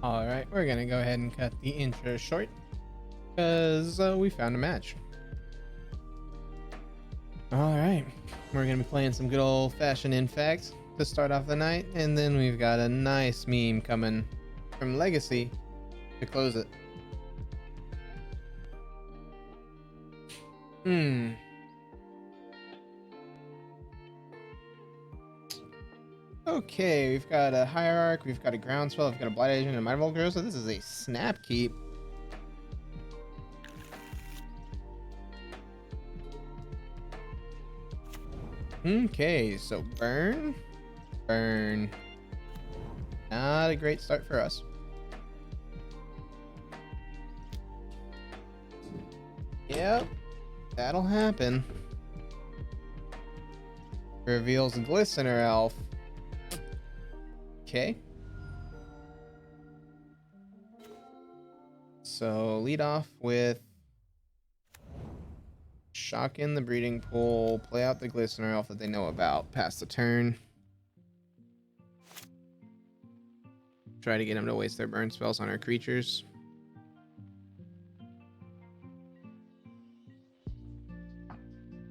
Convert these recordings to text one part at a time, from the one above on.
All right, we're gonna go ahead and cut the intro short because we found a match. All right, we're gonna be playing some good old-fashioned Infect to start off the night, and then we've got a nice meme coming from Legacy to close it. Okay, we've got a Hierarch, we've got a Groundswell, we've got a Blight Agent, and a Might Volcro, so this is a snap keep. Okay, so burn. Not a great start for us. Yep, that'll happen. Reveals Glistener Elf. Okay. So lead off with shock in the breeding pool, play out the Glistener Elf that they know about, pass the turn. Try to get them to waste their burn spells on our creatures.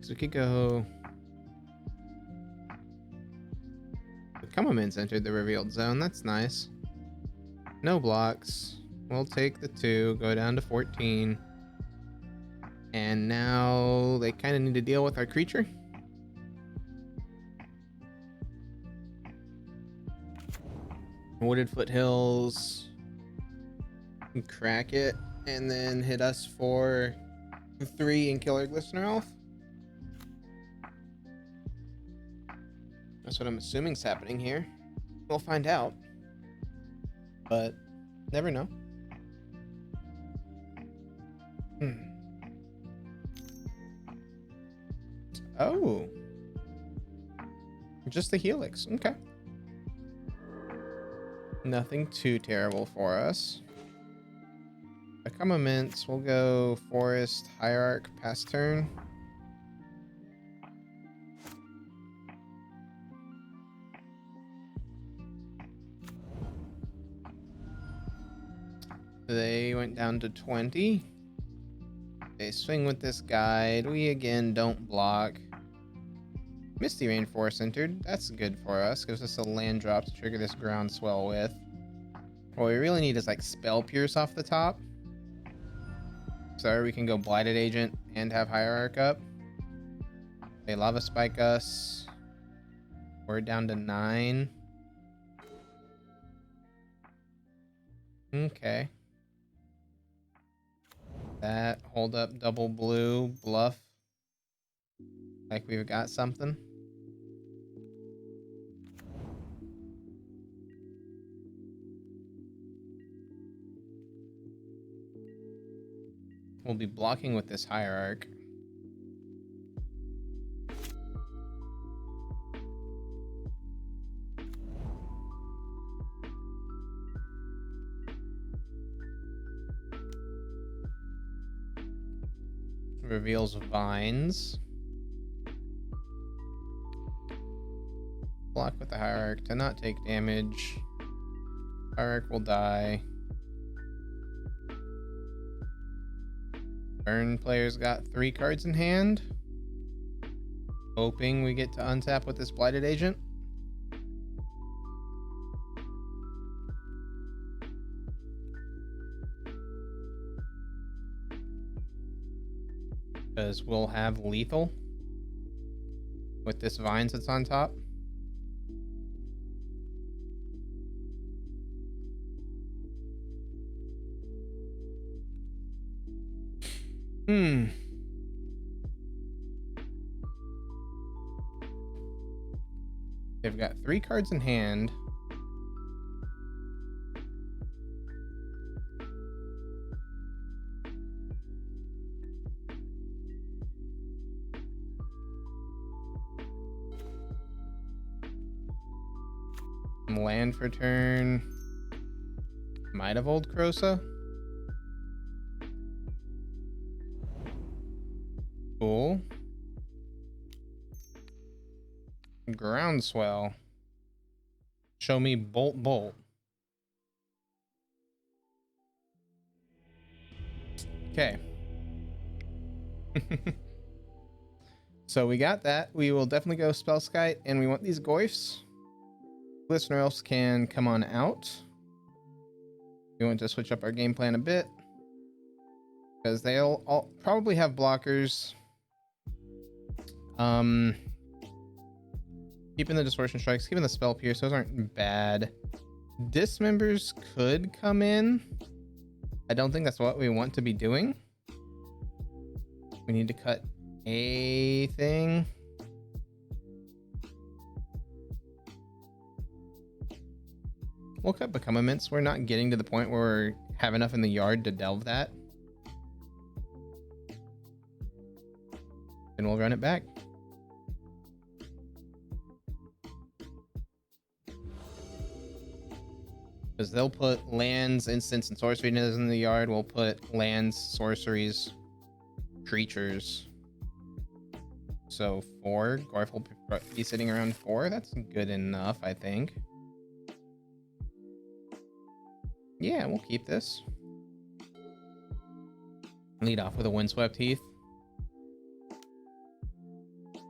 So we could go... The Cumberman's entered the revealed zone, that's nice. No blocks. We'll take the 2, go down to 14. And now they kind of need to deal with our creature. Wooded Foothills. Crack it. And then hit us for 3 and kill our Glistener Elf. That's what I'm assuming is happening here. We'll find out. But never know. Oh. Just the Helix. Okay. Nothing too terrible for us. Become immense. We'll go Forest, Hierarch, pass turn. They went down to 20. They swing with this guide. We again don't block. Misty Rainforest entered. That's good for us. Gives us a land drop to trigger this Groundswell with. What we really need is like Spell Pierce off the top. So we can go Blighted Agent and have Hierarch up. They Lava Spike us. We're down to 9. Okay. That hold up double blue bluff. Like we've got something. We'll be blocking with this Hierarch. Reveals Vines. Block with the Hierarch to not take damage. Hierarch will die. Burn player's got 3 cards in hand. Hoping we get to untap with this Blighted Agent. Because we'll have lethal with this Vines that's on top. They've got 3 cards in hand. Land for turn. Might have Old Krosa. Cool. Groundswell. Show me Bolt Bolt. Okay. So we got that. We will definitely go Spellskite, and we want these Goyfs. Listener else can come on out. We want to switch up our game plan a bit, because they'll all probably have blockers. Keeping the Distortion Strikes, keeping the Spell Pierce, those aren't bad. Dismembers could come in. I don't think that's what we want to be doing. We need to cut a thing. We'll cut Become Immense. We're not getting to the point where we have enough in the yard to delve that. And we'll run it back. Because they'll put lands, instants, and sorceries in the yard. We'll put lands, sorceries, creatures. So 4. Gorf will be sitting around 4. That's good enough, I think. Yeah, we'll keep this. Lead off with a Windswept Heath.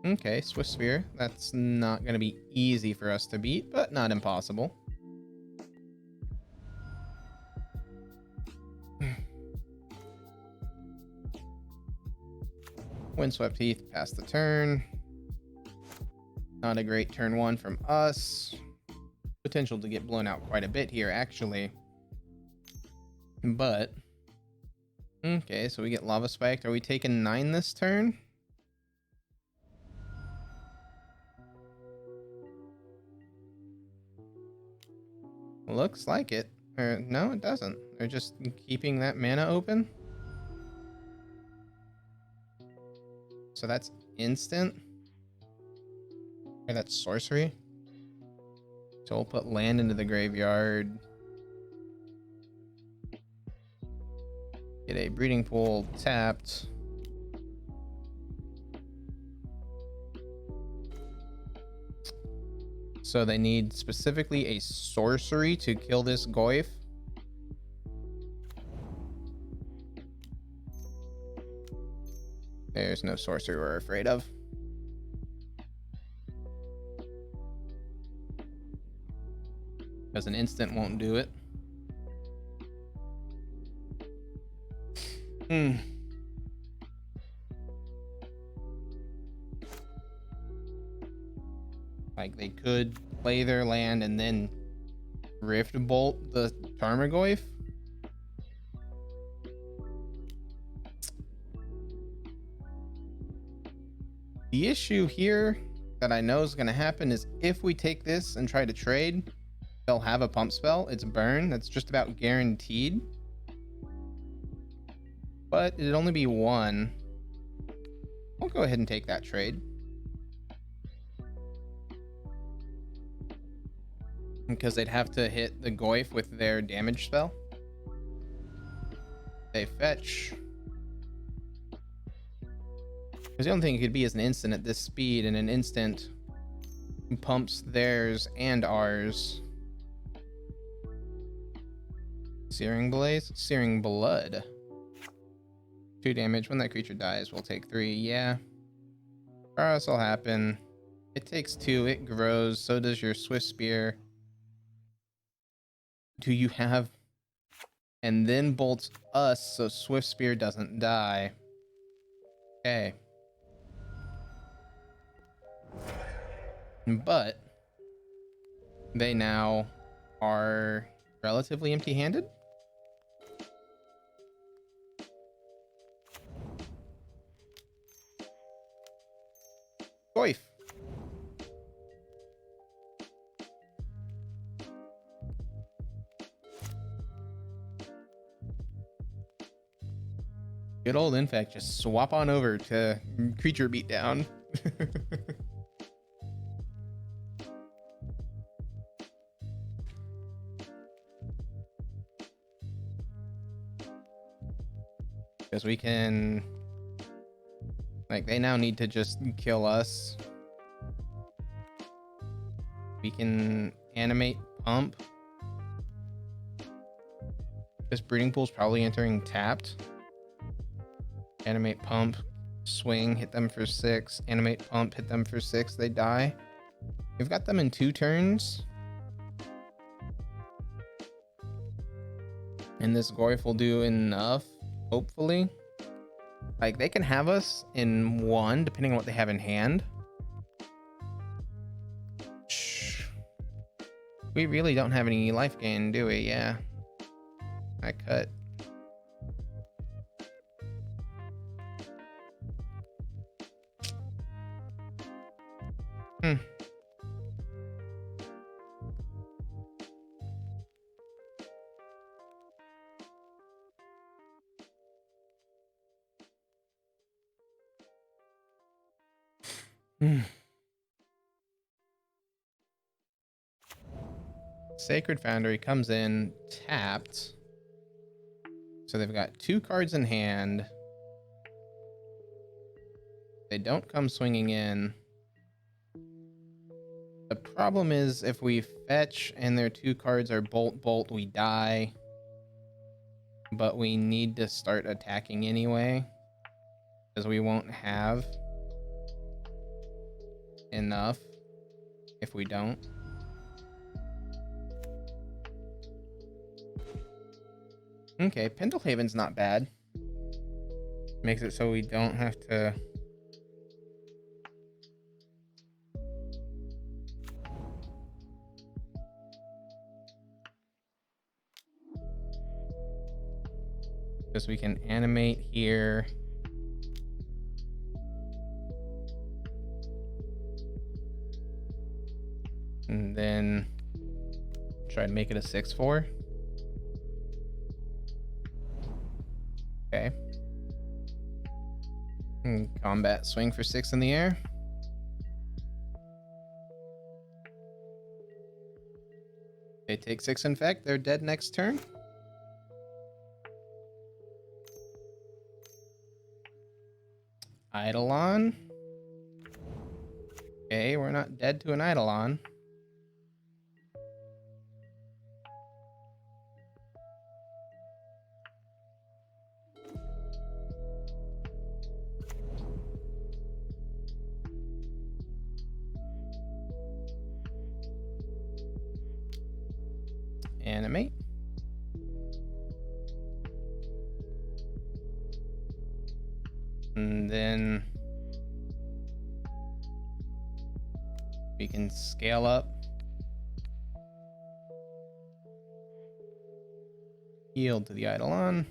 Okay, Swift Spear. That's not going to be easy for us to beat, but not impossible. Windswept Heath past the turn. Not a great turn 1 from us. Potential to get blown out quite a bit here, actually. But, okay, so we get Lava Spiked. Are we taking 9 this turn? Looks like it. Or, no, it doesn't. They're just keeping that mana open. So that's instant. Or that's sorcery. So we'll put land into the graveyard. Get a Breeding Pool tapped. So they need specifically a sorcery to kill this Goyf. There's no sorcery we're afraid of. Because an instant won't do it. Like, they could play their land and then Rift Bolt the Tarmogoyf. The issue here that I know is going to happen is if we take this and try to trade, they'll have a pump spell. It's burn. That's just about guaranteed. But it'd only be 1. We'll go ahead and take that trade. Because they'd have to hit the Goyf with their damage spell. They fetch. Because the only thing it could be is an instant at this speed, and an instant pumps theirs and ours. Searing Blaze? Searing Blood. 2 damage. When that creature dies, we'll take 3. Yeah. This will happen. It takes 2. It grows. So does your Swift Spear. Do you have... And then bolts us so Swift Spear doesn't die. Okay. But they now are relatively empty-handed. Goyf. Good old Infect, just swap on over to creature beatdown. Because we can... Like, they now need to just kill us. We can animate Pump. This Breeding Pool's probably entering tapped. Animate pump, swing, hit them for 6. Animate pump, hit them for 6. They die. We've got them in 2 turns. And this Goyf will do enough, hopefully. Like, they can have us in 1, depending on what they have in hand. Shh. We really don't have any life gain, do we? Yeah. I cut. Hmm. Sacred Foundry comes in tapped. So they've got 2 cards in hand. They don't come swinging in. The problem is if we fetch and their 2 cards are bolt, we die. But we need to start attacking anyway, because we won't have enough if we don't. Okay, Pendlehaven's not bad. Makes it so we don't have to... Because we can animate here. And then try to make it a 6/4. Okay. And combat swing for 6 in the air. They take 6 infect. They're dead next turn. Eidolon. Okay, we're not dead to an Eidolon. Animate. And then we can scale up. Yield to the Eidolon.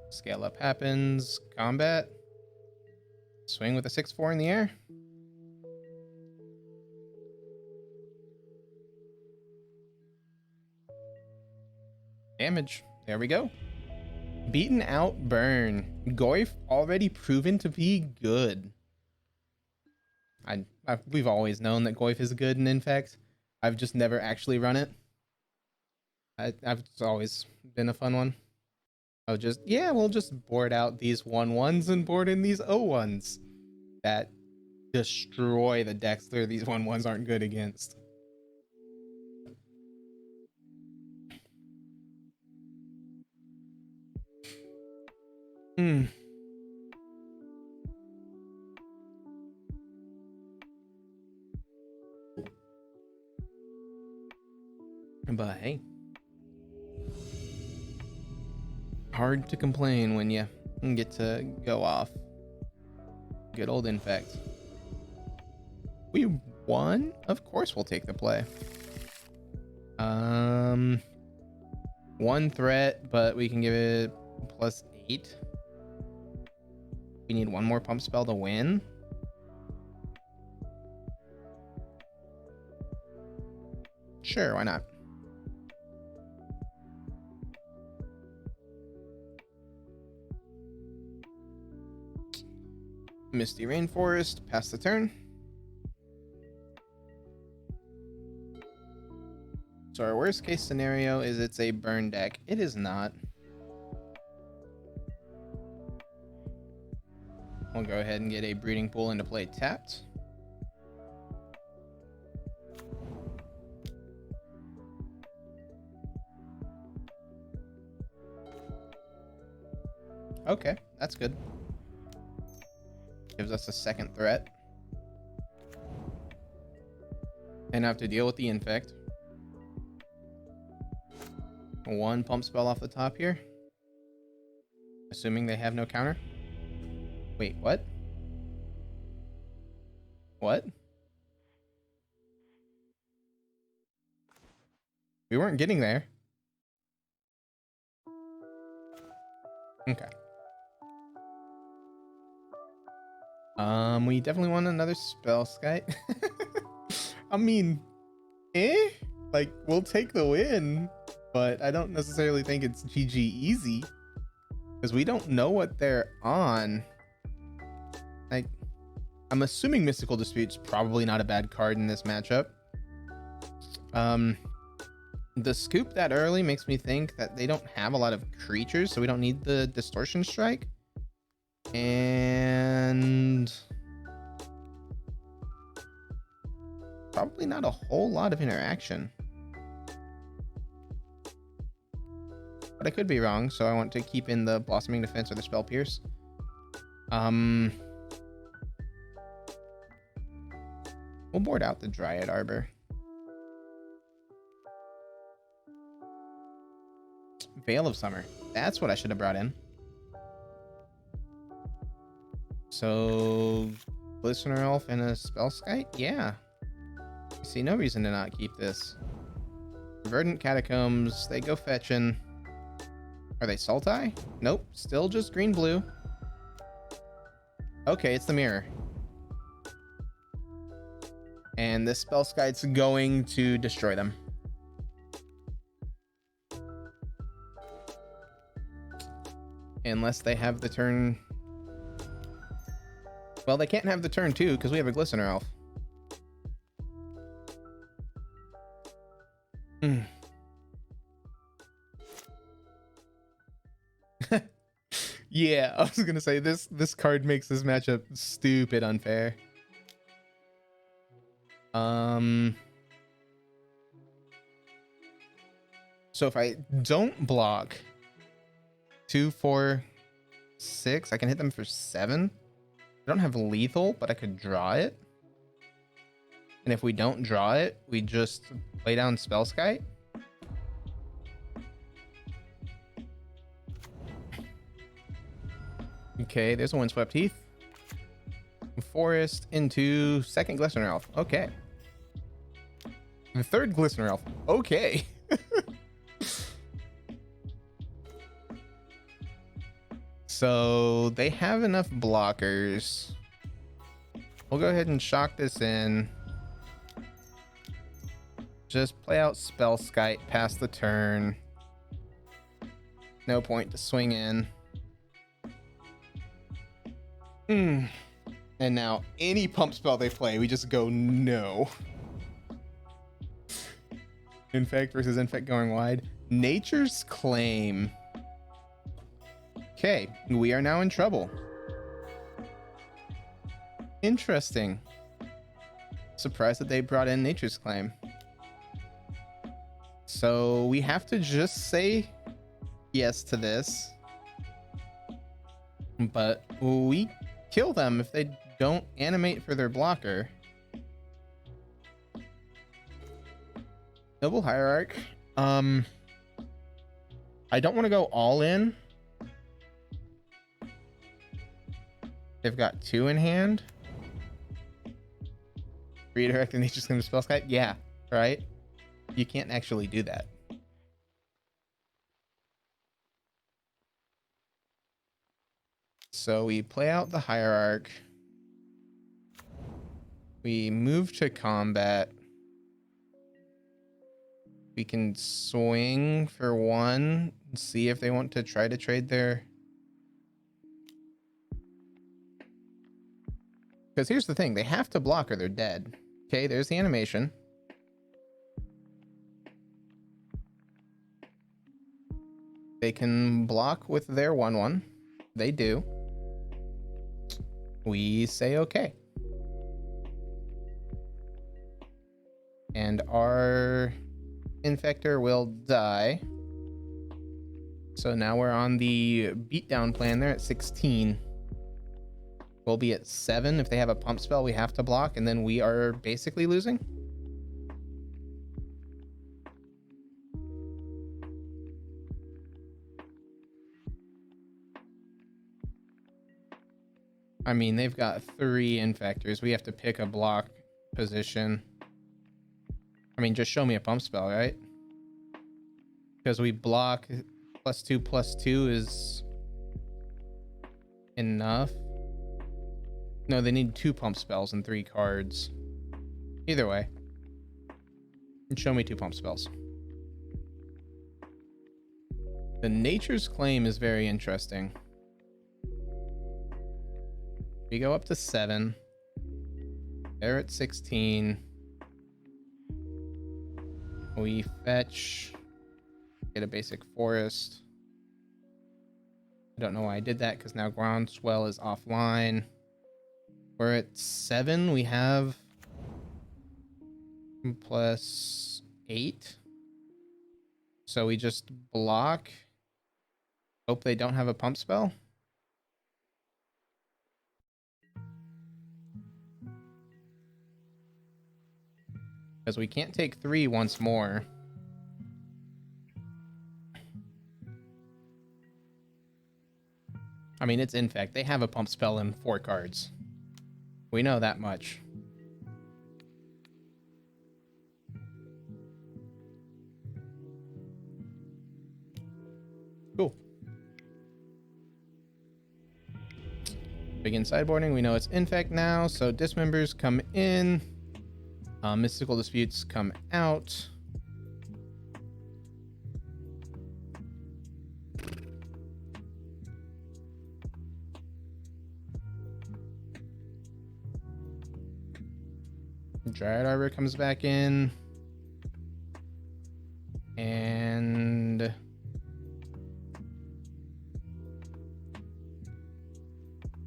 Scale up happens. Combat. Swing with a 6/4 in the air. Damage. There we go. Beaten out burn. Goyf already proven to be good. We've always known that Goyf is good in Infect. I've just never actually run it. It's always been a fun one. We'll just board out these 1/1s and board in these 0/1s that destroy the decks that these 1/1s aren't good against. But hey, hard to complain when you get to go off. Good old Infect. We won? Of course we'll take the play. 1 threat, but we can give it +8. We need 1 more pump spell to win. Sure, why not? Misty Rainforest, pass the turn. So our worst case scenario is it's a burn deck. It is not. We'll go ahead and get a Breeding Pool into play tapped. Okay, that's good. Gives us a second threat. And have to deal with the Infect. One pump spell off the top here. Assuming they have no counter. Wait, what? What? We weren't getting there. Okay. We definitely want another spell skite. I mean, like, we'll take the win, but I don't necessarily think it's GG easy because we don't know what they're on. Like, I'm assuming Mystical Dispute's probably not a bad card in this matchup. The scoop that early makes me think that they don't have a lot of creatures, so we don't need the Distortion Strike. And probably not a whole lot of interaction. But I could be wrong, so I want to keep in the Blossoming Defense or the Spell Pierce. We'll board out the Dryad Arbor. Veil of Summer. That's what I should have brought in. So, Glistener Elf and a Spellskite? Yeah. I see no reason to not keep this. Verdant Catacombs, they go fetching. Are they Sultai? Nope, still just green-blue. Okay, it's the mirror. And this Spellskite's going to destroy them. Unless they have the turn... Well, they can't have the turn 2 because we have a Glistener Elf. Yeah, I was gonna say this card makes this matchup stupid unfair. So if I don't block 2, 4, 6, I can hit them for 7. I don't have lethal, but I could draw it. And if we don't draw it, we just play down Spellskite. Okay, there's a Windswept Heath. Forest into second Glistener Elf. Okay. The third Glistener Elf. Okay. So they have enough blockers. We'll go ahead and shock this in. Just play out Spellskite past the turn. No point to swing in. And now any pump spell they play, we just go no. Infect versus Infect going wide. Nature's Claim. Okay, we are now in trouble. Interesting. Surprised that they brought in Nature's Claim. So we have to just say yes to this. But we kill them if they don't animate for their blocker. Noble Hierarch. I don't want to go all in. They've got 2 in hand. Redirect the Nature's Claim to Spellskite? Yeah, right? You can't actually do that. So we play out the Hierarch. We move to combat. We can swing for 1 and see if they want to try to trade their... Because here's the thing, they have to block or they're dead. Okay, there's the animation. They can block with their 1/1. They do. We say okay. And our Infector will die. So now we're on the beatdown plan. They're at 16. We'll be at 7. If they have a pump spell, we have to block, and then we are basically losing. I mean, they've got 3 infectors. We have to pick a block position. I mean, just show me a pump spell, right? Because we block +2/+2 is enough. No, they need 2 pump spells and 3 cards. Either way. Show me 2 pump spells. The Nature's Claim is very interesting. We go up to 7. They're at 16. We fetch. Get a basic forest. I don't know why I did that, because now Groundswell is offline. We're at 7. We have +8. So we just block. Hope they don't have a pump spell. Because we can't take 3 once more. I mean, it's Infect. They have a pump spell in 4 cards. We know that much. Cool. Begin sideboarding. We know it's Infect now, so Dismembers come in. Mystical Disputes come out. Dryad Arbor comes back in. And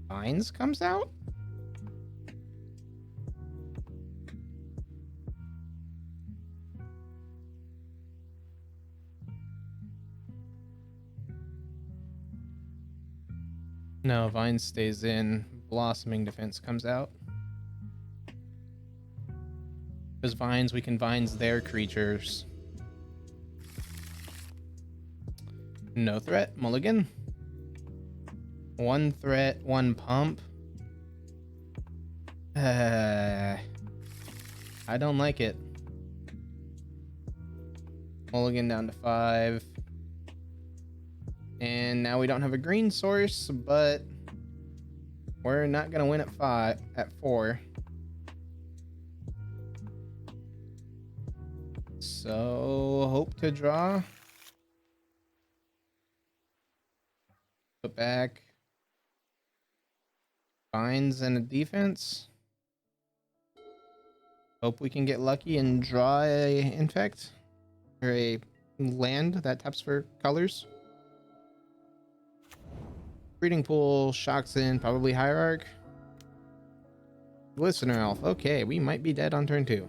Vines comes out? No, Vines stays in. Blossoming Defense comes out. Because Vines, we can Vines their creatures. No threat, mulligan. 1 threat, 1 pump. I don't like it. Mulligan down to 5. And now we don't have a green source, but we're not gonna win at 4. So hope to draw. Put back Vines and a defense. Hope we can get lucky and draw a Infect or a land that taps for colors. Breeding Pool, Shocks in, probably Hierarch. Listener Elf. Okay, we might be dead on turn 2.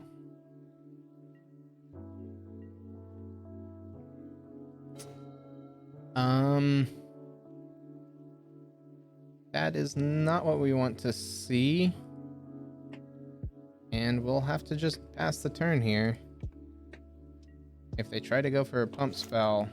That is not what we want to see. And we'll have to just pass the turn here. If they try to go for a pump spell.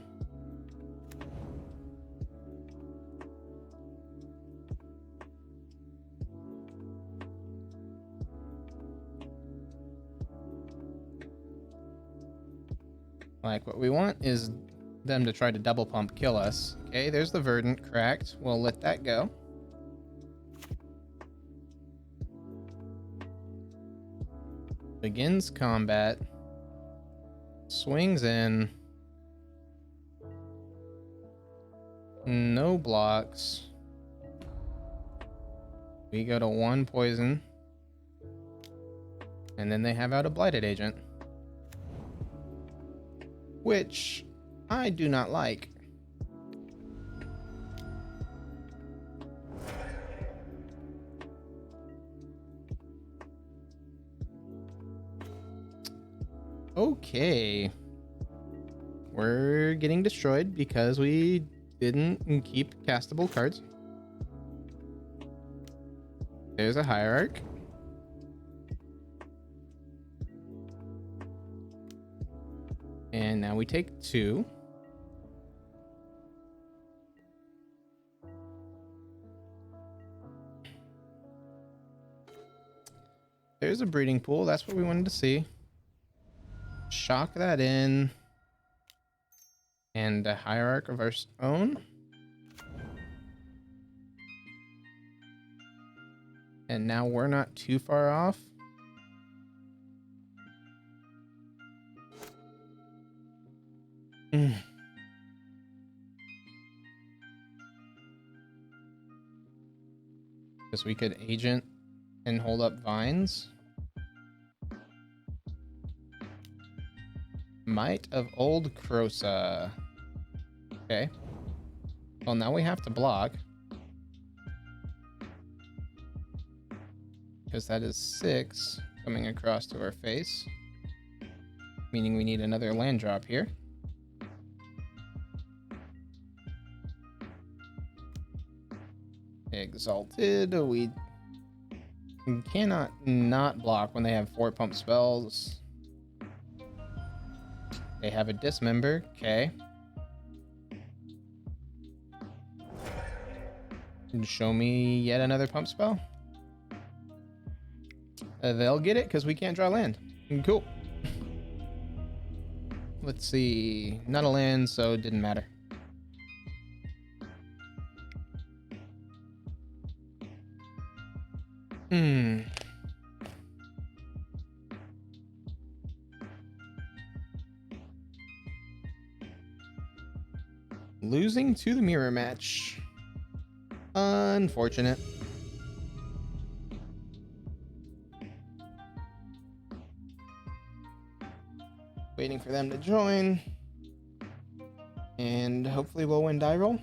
Like, what we want is them to try to double pump kill us. Okay, there's the Verdant cracked. We'll let that go. Begins combat. Swings in. No blocks. We go to 1 poison. And then they have out a Blighted Agent. Which I do not like. Okay. We're getting destroyed because we didn't keep castable cards. There's a hierarch. And now we take 2. There's a breeding pool. That's what we wanted to see. Shock that in. And a hierarch of our own. And now we're not too far off. Because we could agent and hold up vines. Might of Old Crosa. Okay. Well, now we have to block. Because that is 6 coming across to our face. Meaning we need another land drop here. Exalted. We cannot not block when they have 4 pump spells. They have a dismember. Okay. Show me yet another pump spell. They'll get it because we can't draw land. Cool. Let's see. Not a land, so it didn't matter. Losing to the mirror match. Unfortunate. Waiting for them to join. And hopefully we'll win die roll.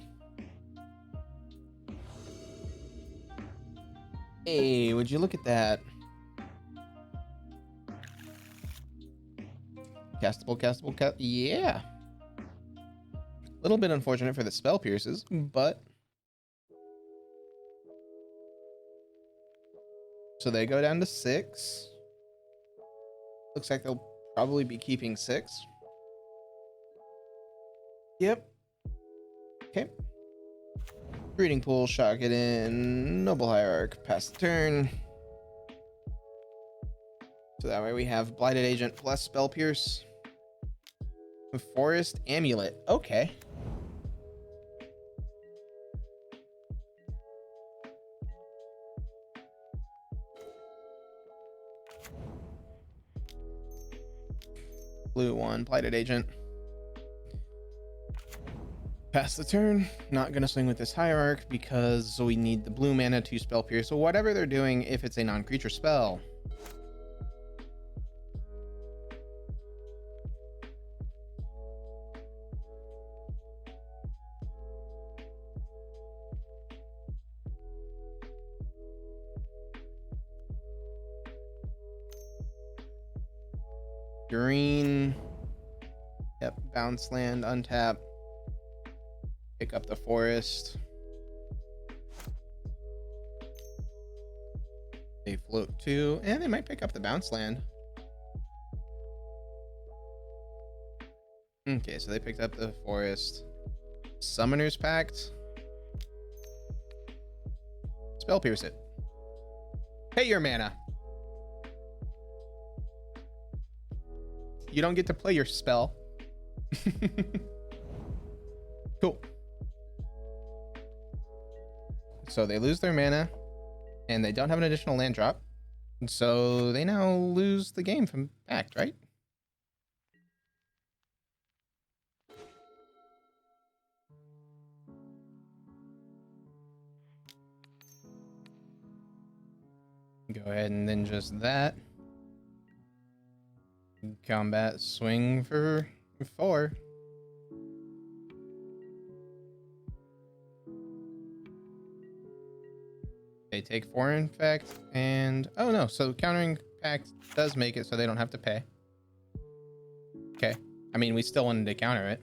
Hey, would you look at that? Castable. Yeah. A little bit unfortunate for the spell pierces, but... So they go down to 6. Looks like they'll probably be keeping 6. Yep. Okay. Breeding pool, shock it in. Noble hierarch, pass the turn. So that way we have blighted agent plus spell pierce. Forest amulet. Okay. Blue 1, blighted agent. Pass the turn. Not gonna swing with this hierarch because we need the blue mana to spell pierce. So whatever they're doing, if it's a non-creature spell. Green. Yep, bounce land, untap. Pick up the forest. They float 2, and they might pick up the bounce land. Okay, so they picked up the forest. Summoner's Pact. Spell pierce it. Pay your mana. You don't get to play your spell. Cool. So they lose their mana, and they don't have an additional land drop. So they now lose the game from Pact, right? Go ahead and then just that. Combat swing for 4. They take 4 infect, and oh no, so countering Pact does make it so they don't have to pay. Okay. I mean, we still wanted to counter it.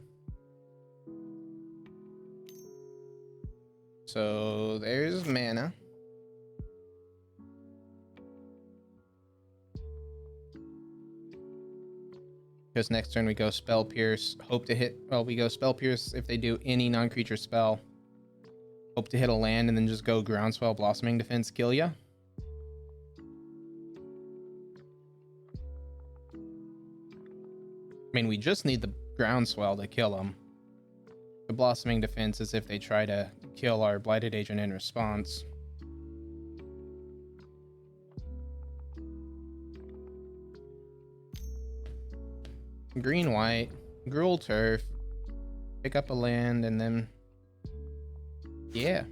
So there's mana. Because next turn we go Spell Pierce. Hope to hit... Well, we go Spell Pierce if they do any non-creature spell. Hope to hit a land and then just go Groundswell, Blossoming Defense, kill ya. I mean, we just need the Groundswell to kill them. The Blossoming Defense is if they try to kill our Blighted Agent in response. Green-white, Gruul Turf, pick up a land, and then... Yeah.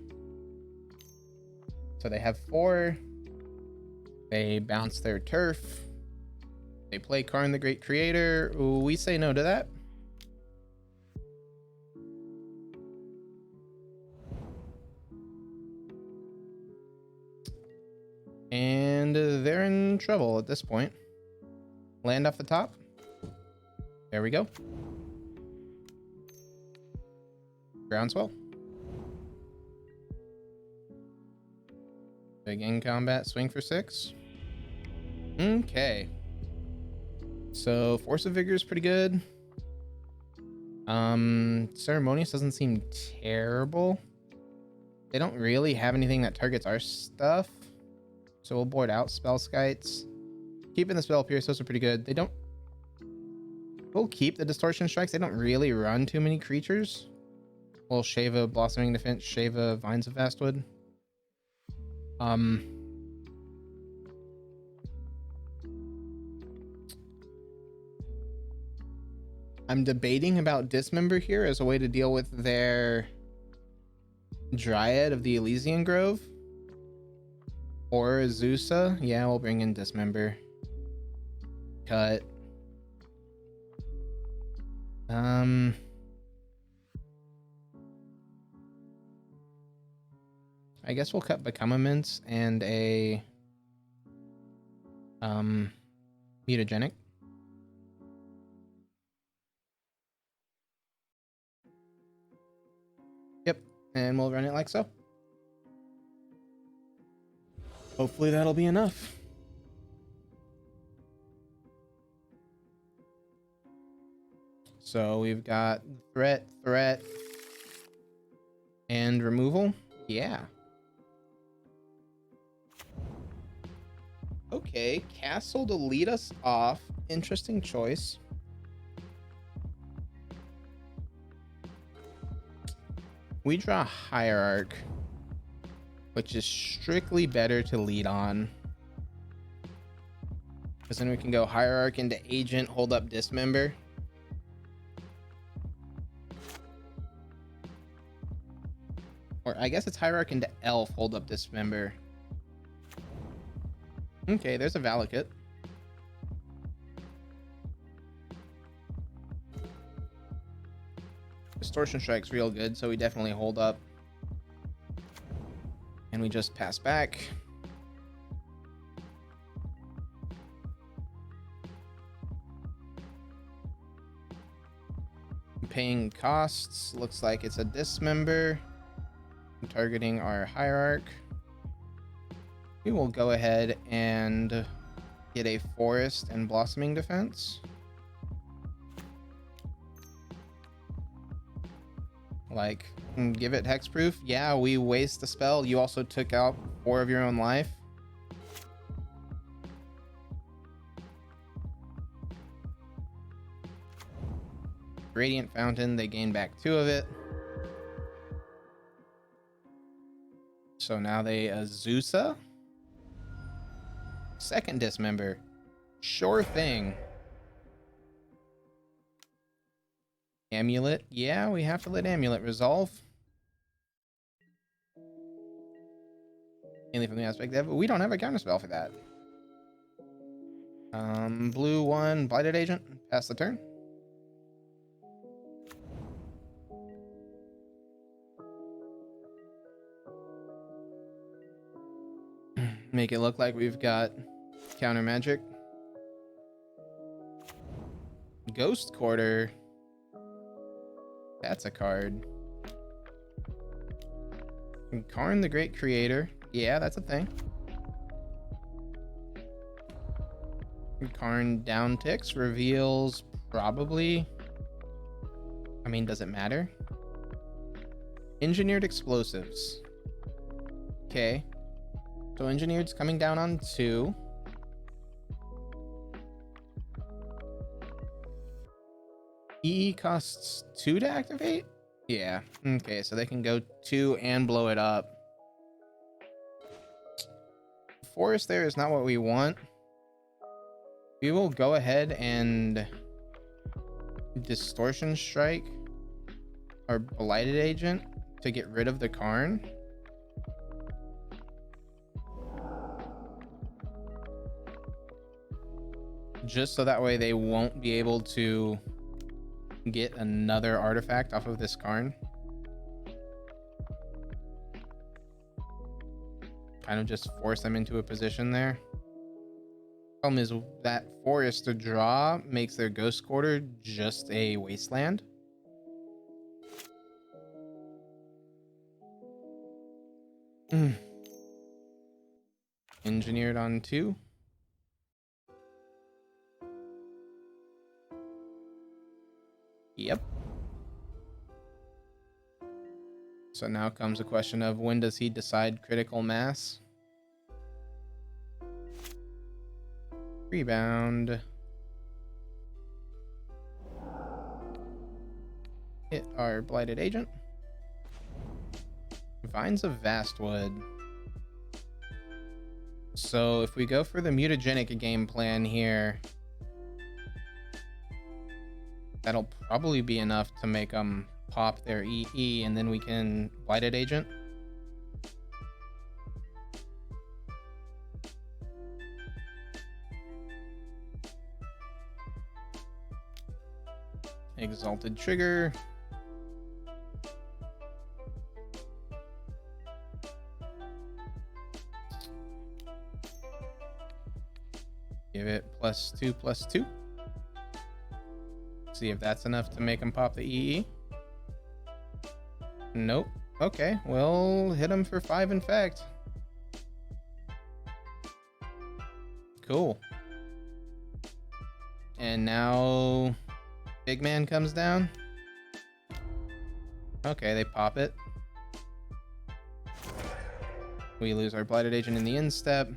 So they have 4. They bounce their turf. They play Karn the Great Creator. Ooh, we say no to that. And they're in trouble at this point. Land off the top. There we go. Groundswell. Big in combat, swing for 6. Okay. So Force of Vigor is pretty good. Ceremonious doesn't seem terrible. They don't really have anything that targets our stuff. So we'll board out Spell Skites. Keeping the Spell Pierce, those are pretty good. They don't... We'll keep the Distortion Strikes. They don't really run too many creatures. We'll shave a Blossoming Defense, shave a Vines of Vastwood. I'm debating about Dismember here as a way to deal with their Dryad of the Elysian Grove. Or Azusa. Yeah, we'll bring in Dismember. Cut. I guess we'll cut Becomaments and a mutagenic. Yep, and we'll run it like so. Hopefully that'll be enough. So we've got threat, and removal. Yeah. Okay, castle to lead us off. Interesting choice. We draw Hierarch, which is strictly better to lead on. Because then we can go Hierarch into Agent, hold up Dismember. Or I guess it's Hierarch into Elf, hold up Dismember. Okay, there's a Valakut. Distortion Strike's real good, so we definitely hold up. And we just pass back. Paying costs, looks like it's a Dismember. Targeting our Hierarch. We will go ahead and get a Forest and Blossoming Defense. Like, give it hexproof. Yeah, we waste the spell. You also took out 4 of your own life. Radiant Fountain, they gain back 2 of it. So now they Azusa. Second Dismember. Sure thing. Amulet. Yeah, we have to let Amulet resolve. Mainly from the aspect that we don't have a counterspell for that. Blue 1, Blighted Agent. Pass the turn. Make it look like we've got counter magic. Ghost Quarter. That's a card. Karn the Great Creator. Yeah, that's a thing. Karn down ticks reveals probably. I mean, does it matter? Engineered explosives. Okay. So engineered's coming down on 2. EE costs 2 to activate? Yeah. Okay, so they can go 2 and blow it up. Forest there is not what we want. We will go ahead and Distortion Strike our Blighted Agent to get rid of the Karn. Just so that way they won't be able to get another artifact off of this Karn. Kind of just force them into a position there. Problem is that forest to draw makes their Ghost Quarter just a wasteland. Engineered on 2. Yep. So now comes a question of when does he decide critical mass? Rebound. Hit our Blighted Agent. Vines of Vastwood. So if we go for the mutagenic game plan here, that'll probably be enough to make them pop their EE, and then we can Blighted Agent. Exalted Trigger. Give it +2/+2. See if that's enough to make him pop the EE. Nope. Okay, we'll hit him for 5 Infect. Cool. And now Big Man comes down. Okay, they pop it. We lose our Blighted Agent in the instep.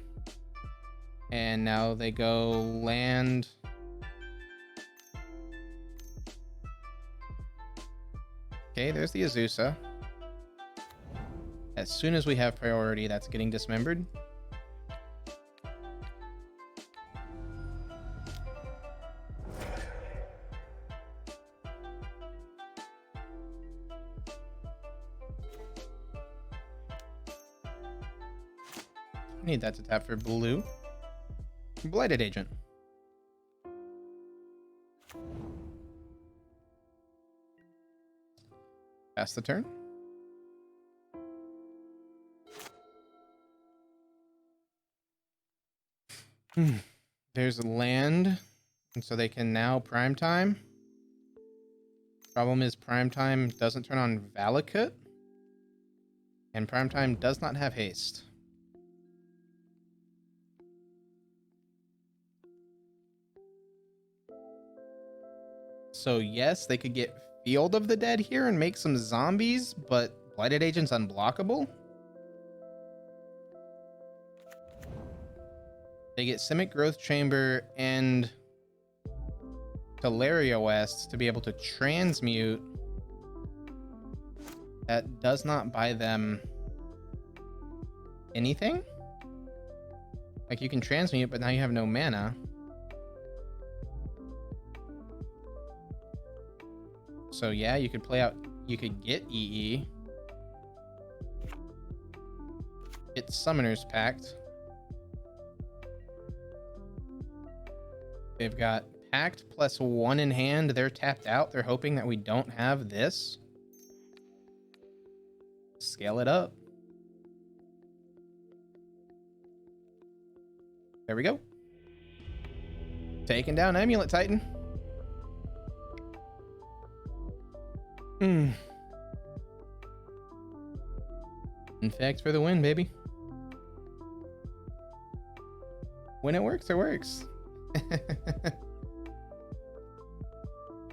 And now they go land. Okay, there's the Azusa. As soon as we have priority, that's getting dismembered. Need that to tap for blue. Blighted Agent. Pass the turn. There's a land, and so they can now prime time. Problem is prime time doesn't turn on Valakut, and prime time does not have haste. So yes, they could get Field of the Dead here and make some zombies, but Blighted Agent's unblockable. They get Simic Growth Chamber and Teleria West to be able to transmute. That does not buy them anything. Like, you can transmute, but now you have no mana. So yeah, you could play out, you could get EE. Get Summoner's Pact. They've got Pact +1 in hand. They're tapped out. They're hoping that we don't have this. Scale it up. There we go. Taking down Amulet Titan. Infect for the win, baby. When it works, it works.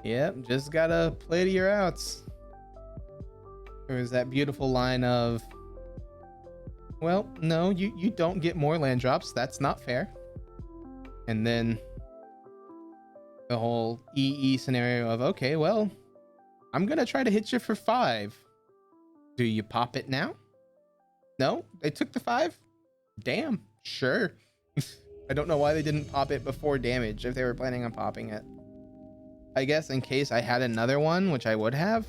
Yep, just gotta play to your outs. There was that beautiful line of, well, no, you don't get more land drops. That's not fair. And then the whole EE scenario of, okay, well, I'm gonna try to hit you for 5. Do you pop it now? No? They took the 5? Damn, sure. I don't know why they didn't pop it before damage if they were planning on popping it. I guess in case I had another one, which I would have.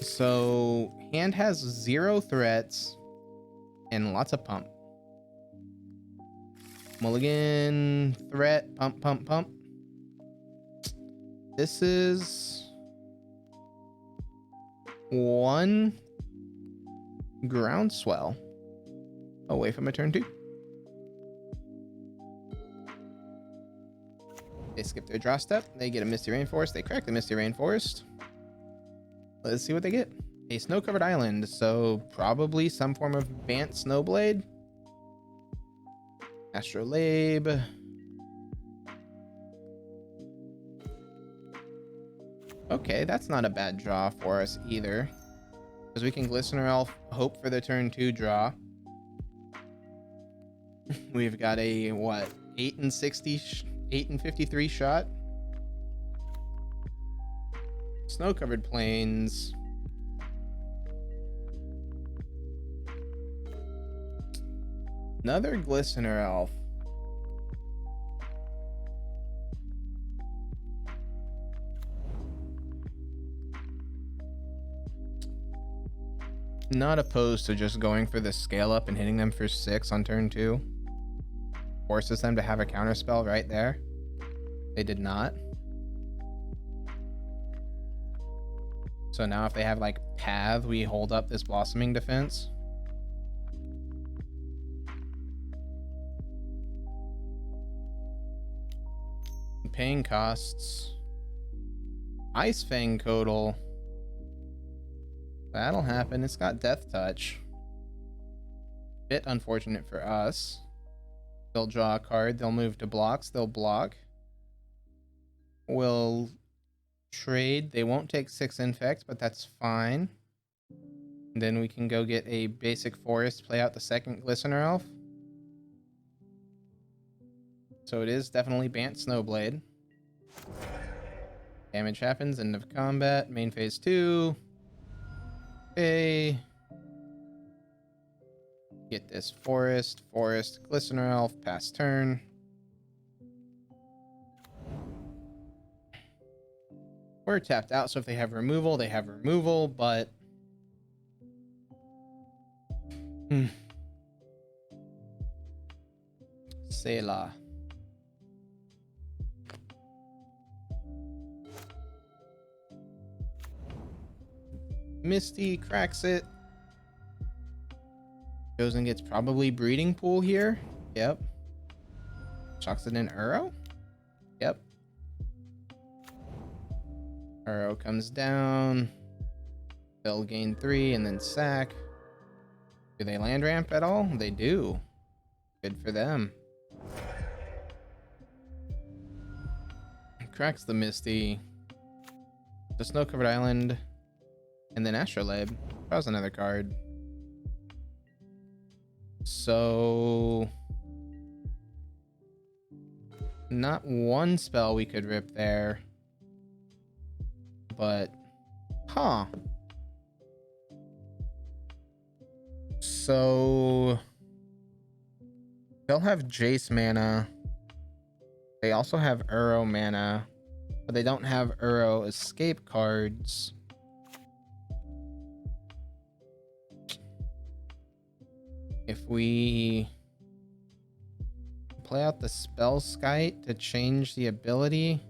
So, hand has 0 threats and lots of pump. Mulligan, threat, pump, pump, pump. This is 1 groundswell away from a turn 2. They skip their draw step. They get a Misty Rainforest. They crack the Misty Rainforest. Let's see what they get. A snow-covered island, so probably some form of Bant Snowblade. Astrolabe. Okay, that's not a bad draw for us either. Because we can Glistener Elf, hope for the turn 2 draw. We've got a, what, 8 and 53 shot. Snow-covered plains. Another Glistener Elf. Not opposed to just going for the scale up and hitting them for 6 on turn 2. Forces them to have a counterspell right there. They did not. So now if they have like Path, we hold up this Blossoming Defense. Paying costs. Ice Fang Codal. That'll happen. It's got Death Touch. Bit unfortunate for us. They'll draw a card. They'll move to blocks. They'll block. We'll trade. They won't take 6 Infect, but that's fine. And then we can go get a basic forest, play out the second Glistener Elf. So it is definitely Bant Snowblade. Damage happens, end of combat, main phase 2. Okay. Get this forest, Glistener Elf, pass turn. We're tapped out, so if they have removal, they have removal, but... Selah. Misty cracks it. Chosen gets probably Breeding Pool here. Yep. Chucks it in Uro. Yep. Uro comes down. They'll gain 3 and then sack. Do they land ramp at all? They do. Good for them. Cracks the Misty. The Snow-Covered Island. And then Astrolabe. Draws another card. So... not one spell we could rip there. But... huh. So... they'll have Jace mana. They also have Uro mana. But they don't have Uro escape cards. If we play out the Spell Skite to change the ability.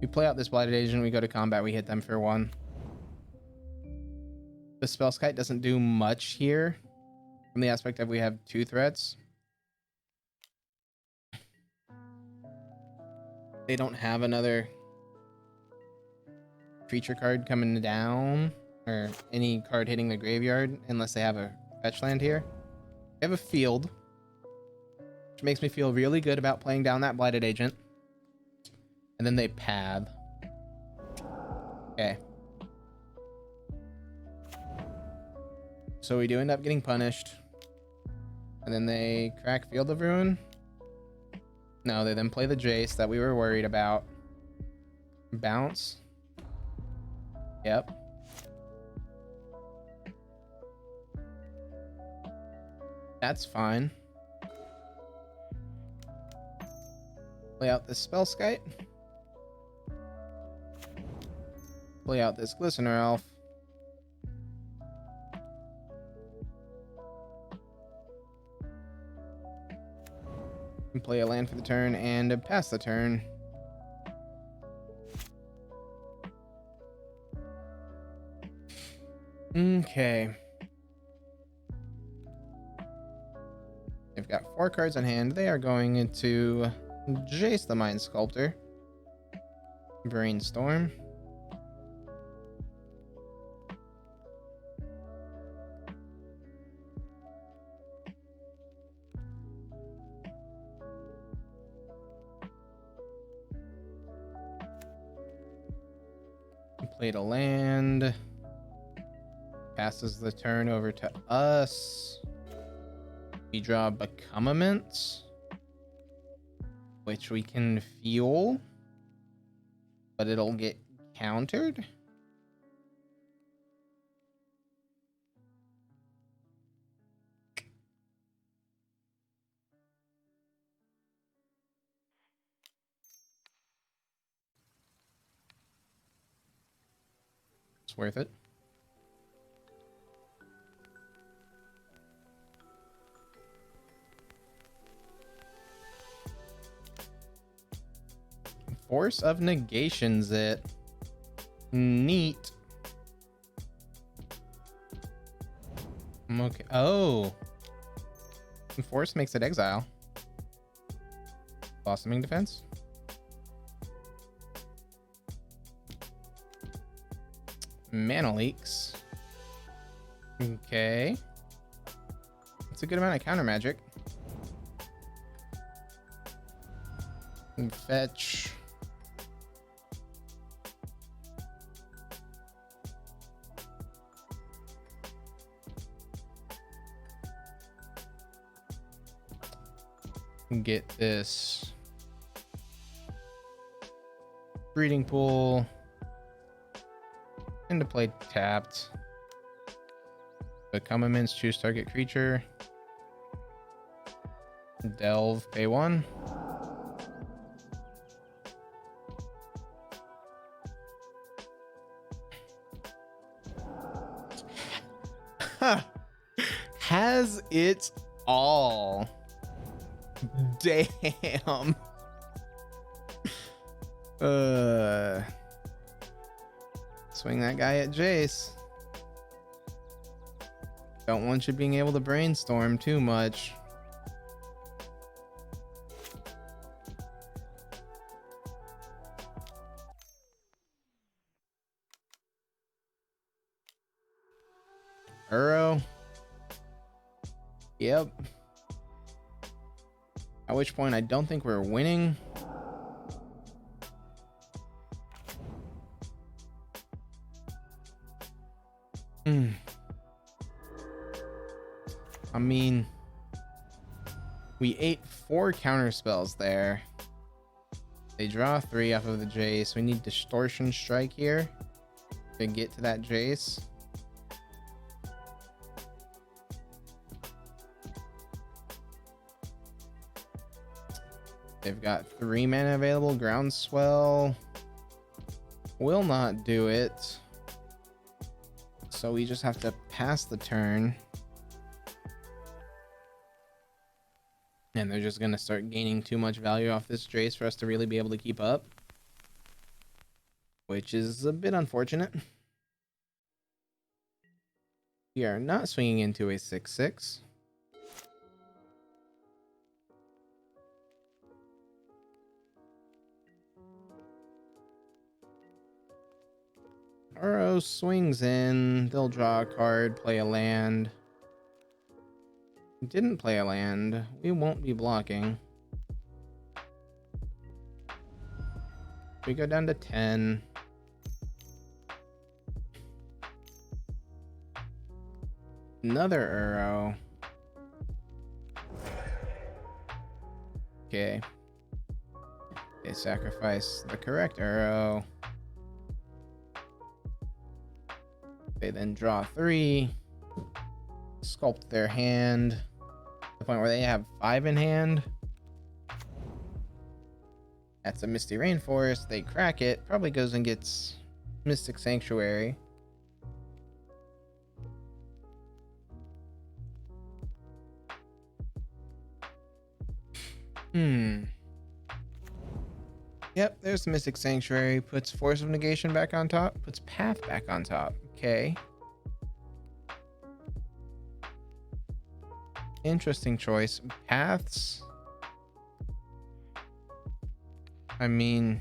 We play out this Blighted Agent, we go to combat, we hit them for 1. The Spell Skite doesn't do much here from the aspect of we have 2 threats. they don't have another creature card coming down or any card hitting the graveyard unless they have a fetch land here. They have a field, which makes me feel really good about playing down that Blighted Agent. And then they path. Okay. So we do end up getting punished. And then they crack Field of Ruin. No, they then play the Jace that we were worried about. Bounce. Yep. That's fine. Play out this Spellskite. Play out this Glistener Elf. And play a land for the turn and pass the turn. Okay. They've got 4 cards in hand. They are going into Jace the Mind Sculptor. Brainstorm. Played a land. Passes the turn over to us. We draw Becomement, which we can fuel, but it'll get countered. It's worth it. Force of Negations it. Neat. Okay. Oh. Force makes it exile. Blossoming Defense. Mana Leaks. Okay. That's a good amount of counter magic. Fetch. Get this breeding pool into play tapped. Become immense, choose target creature. Delve, pay 1. Has it all. Damn. Swing that guy at Jace. Don't want you being able to brainstorm too much. Uro. Yep. At which point I don't think we're winning. I mean, we ate 4 counter spells there. They draw 3 off of the Jace. We need Distortion Strike here to get to that Jace. They've got 3 mana available. Groundswell will not do it. So we just have to pass the turn. And they're just going to start gaining too much value off this Jace for us to really be able to keep up. Which is a bit unfortunate. We are not swinging into a 6/6. Uro swings in. They'll draw a card, play a land. Didn't play a land. We won't be blocking. We go down to 10. Another Uro. Okay. They sacrifice the correct Uro. They then draw 3. Sculpt their hand. To the point where they have 5 in hand. That's a Misty Rainforest. They crack it. Probably goes and gets Mystic Sanctuary. Yep, there's the Mystic Sanctuary. Puts Force of Negation back on top. Puts Path back on top. Okay. Interesting choice. Paths. I mean,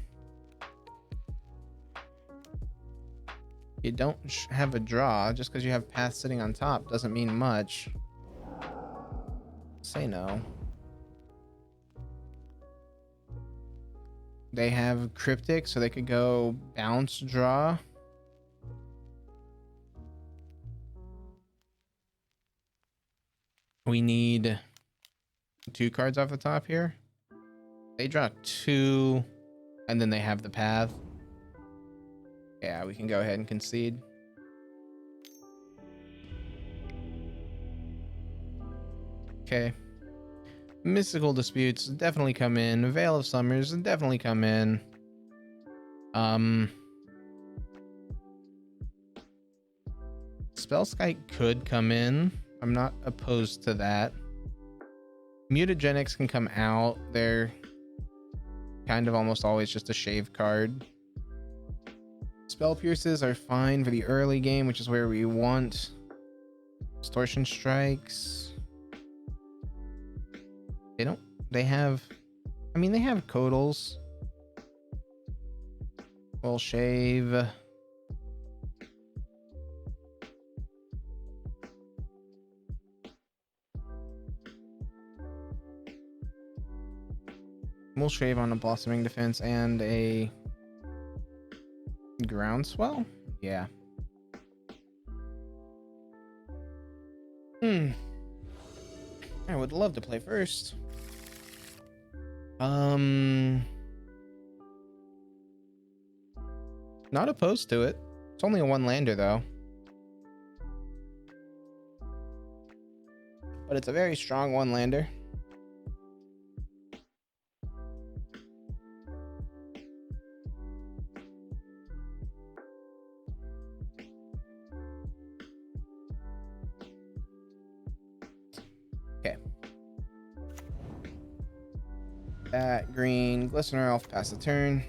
you don't have a draw. Just because you have Path sitting on top doesn't mean much. Say no. They have Cryptic, so they could go bounce draw. We need 2 cards off the top here. They draw 2, and then they have the Path. Yeah, we can go ahead and concede. Okay. Mystical Disputes definitely come in. Veil of Summers definitely come in. Spellskite could come in. I'm not opposed to that. Mutagenics can come out. They're kind of almost always just a shave card. Spell Pierces are fine for the early game, which is where we want. Distortion Strikes. They have Codals. We'll shave. We'll shave on a Blossoming Defense and a Groundswell? Yeah. I would love to play first. Not opposed to it. It's only a 1-lander though. But it's a very strong 1-lander. Okay. That green Glistener Elf pass the turn.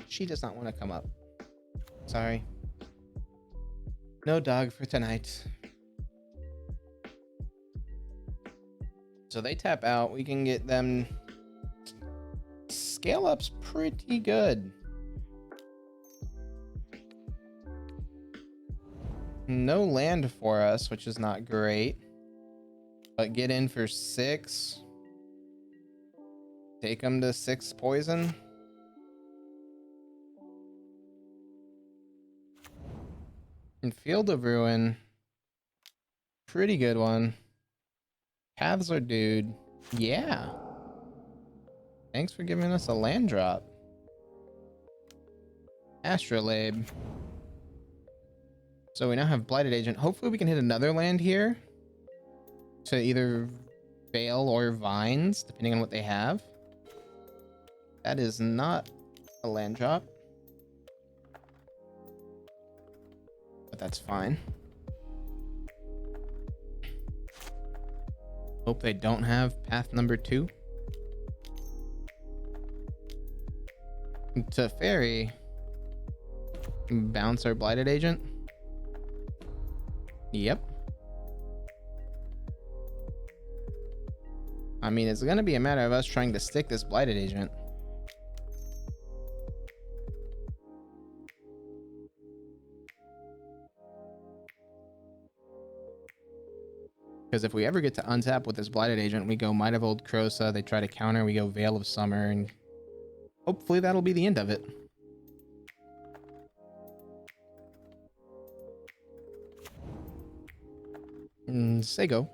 She does not want to come up. Sorry. No dog for tonight. So they tap out. We can get them. Scale up's pretty good. No land for us, which is not great. But get in for 6. Take them to 6 poison. And Field of Ruin. Pretty good one. Paths are dude. Yeah. Thanks for giving us a land drop. Astrolabe. So we now have Blighted Agent. Hopefully we can hit another land here. To either Veil or Vines, depending on what they have. That is not a land drop. But that's fine. Hope they don't have path number 2. To Fairy. Bounce our Blighted Agent. Yep. I mean, it's gonna be a matter of us trying to stick this blighted agent. Because if we ever get to untap with this blighted agent, we go Might of Old Krosa, they try to counter, we go Veil of Summer, and hopefully that'll be the end of it. Say go.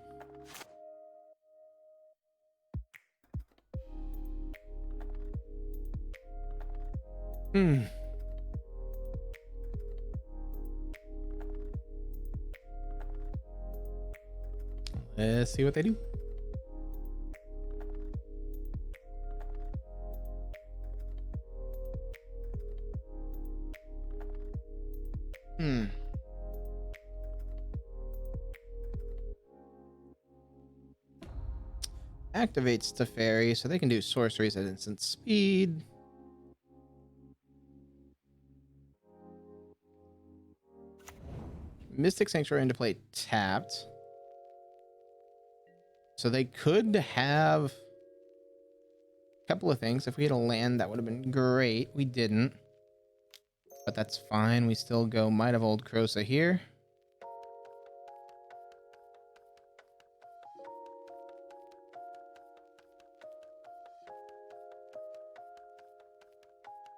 Let's see what they do. Activates Teferi, so they can do sorceries at instant speed. Mystic Sanctuary into play tapped. So they could have a couple of things. If we had a land, that would have been great. We didn't. But that's fine. We still go Might of Old Krosa here.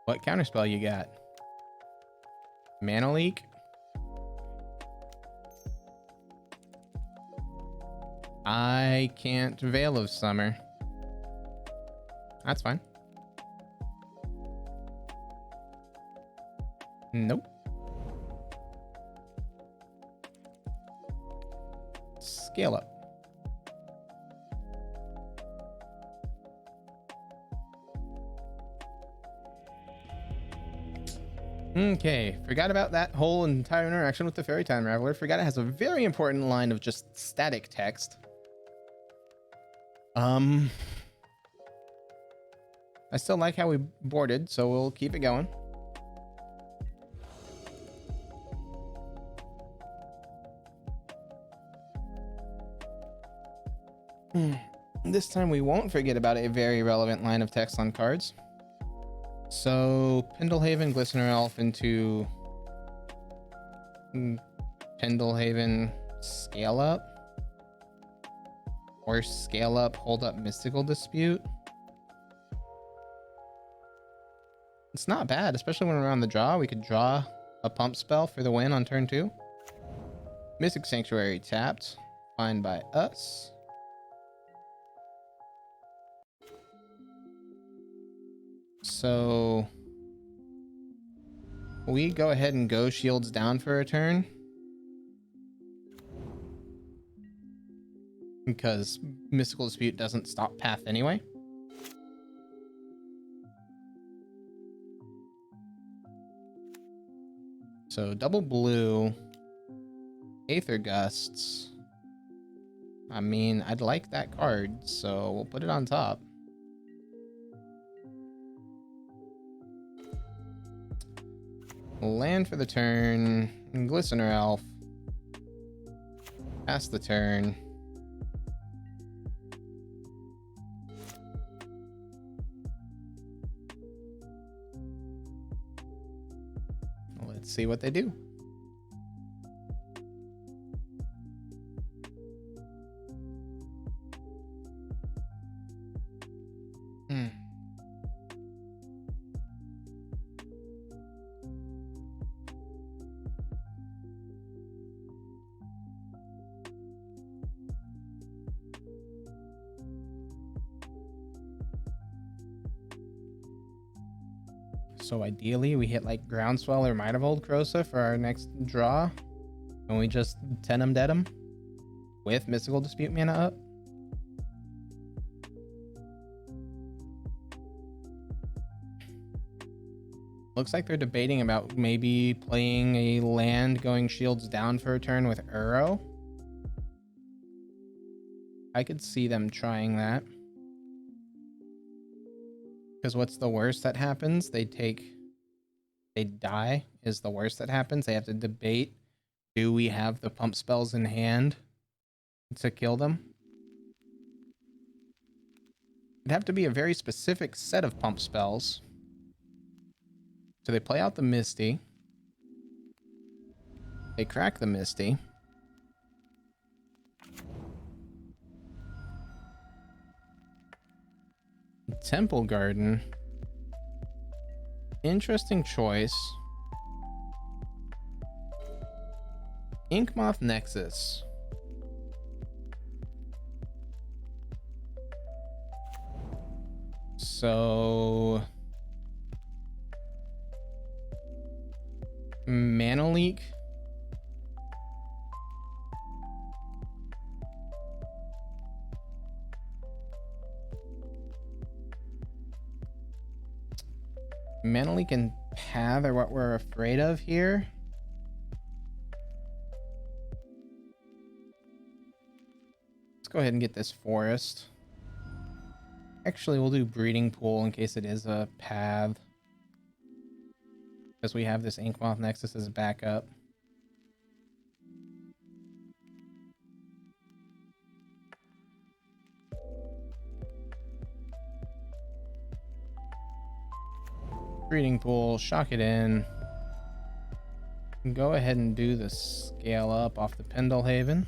What counterspell you got? Mana Leak? I can't Veil of Summer. That's fine. Nope. Scale up. Okay, forgot about that whole entire interaction with the Fairy Time Raveler. Forgot it has a very important line of just static text. I still like how we boarded, so we'll keep it going. This time we won't forget about a very relevant line of text on cards. So, Pendlehaven, Glistener Elf into Pendlehaven, Scale Up. Or Scale Up, Hold Up, Mystical Dispute. It's not bad, especially when we're on the draw. We could draw a pump spell for the win on turn 2. Mystic Sanctuary tapped. Fine by us. So we go ahead and go shields down for a turn. Because Mystical Dispute doesn't stop path anyway. So double blue, Aether Gusts. I mean, I'd like that card, so we'll put it on top. Land for the turn, Glistener Elf. Pass the turn. Let's see what they do. So ideally we hit like Groundswell or Might of Old Krosa for our next draw. And we just 10 dead him with Mystical Dispute mana up. Looks like they're debating about maybe playing a land going shields down for a turn with Uro. I could see them trying that. Because what's the worst that happens? They die is the worst that happens. They have to debate, do we have the pump spells in hand to kill them? It'd have to be a very specific set of pump spells. So they play out the Misty. They crack the Misty. Temple Garden. Interesting choice. Inkmoth Nexus. So Mana Leak. Mana Leak and Path are what we're afraid of here. Let's go ahead and get this forest. Actually, we'll do Breeding Pool in case it is a Path, because we have this Inkmoth Nexus as backup. Breeding Pool, shock it in. Go ahead and do the scale up off the Pendlehaven.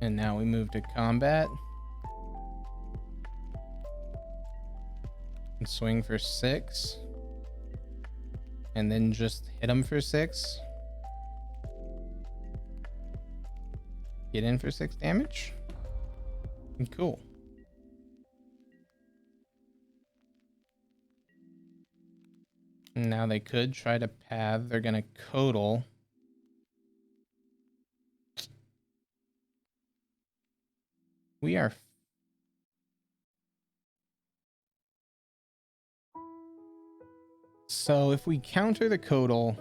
And now we move to combat. And swing for 6. And then just hit him for 6. Get in for 6 damage. Cool. Now they could try to path. They're gonna Codal. We are... So if we counter the Codal,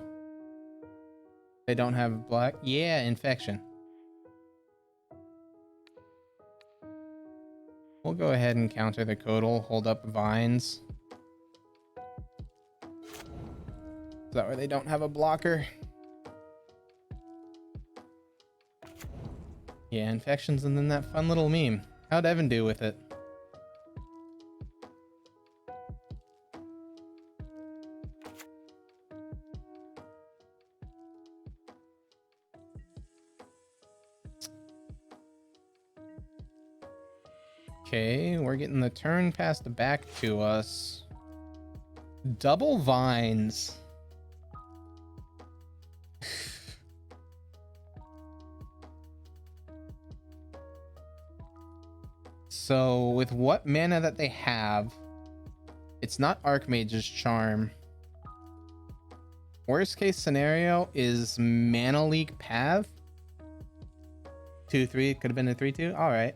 they don't have black. Yeah, Infection. We'll go ahead and counter the Codal, hold up Vines. So that way they don't have a blocker. Yeah, Infections and then that fun little meme. How'd Evan do with it? Okay, we're getting the turn passed back to us. Double Vines. So with what mana that they have, it's not Archmage's Charm. Worst case scenario is Mana Leak Path. 2/3, could have been a 3/2. All right.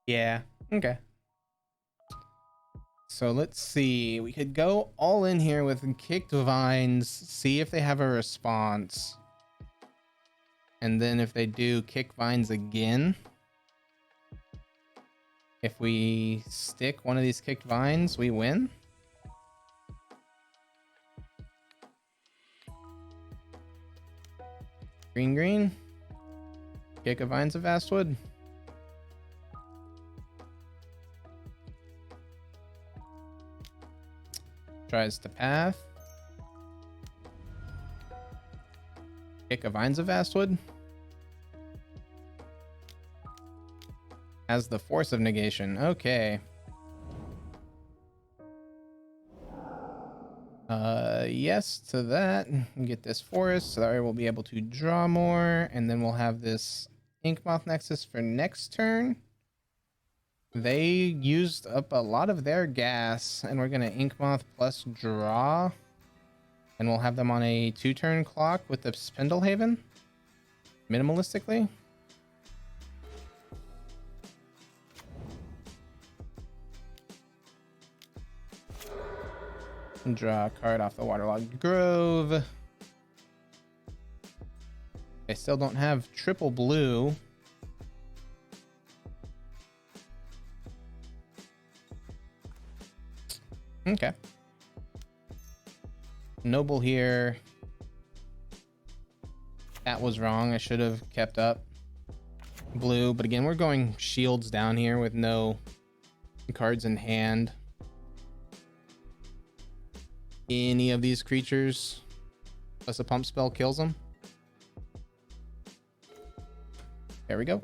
Yeah, okay. So let's see. We could go all in here with Kicked Vines, see if they have a response. And then if they do, Kick Vines again. If we stick one of these Kicked Vines, we win. Green, green. Kick a Vines of Vastwood. Tries to path. Kick a Vines of Vastwood. Has the Force of Negation. Okay. Yes to that. Get this forest so that way we'll be able to draw more, and then we'll have this Inkmoth Nexus for next turn. They used up a lot of their gas, and we're gonna Inkmoth plus draw, and we'll have them on a 2-turn clock with the Spindlehaven, minimalistically. And draw a card off the Waterlogged Grove. They still don't have triple blue. Okay. Noble here. That was wrong. I should have kept up blue, but again, we're going shields down here with no cards in hand. Any of these creatures plus a pump spell kills them. There we go.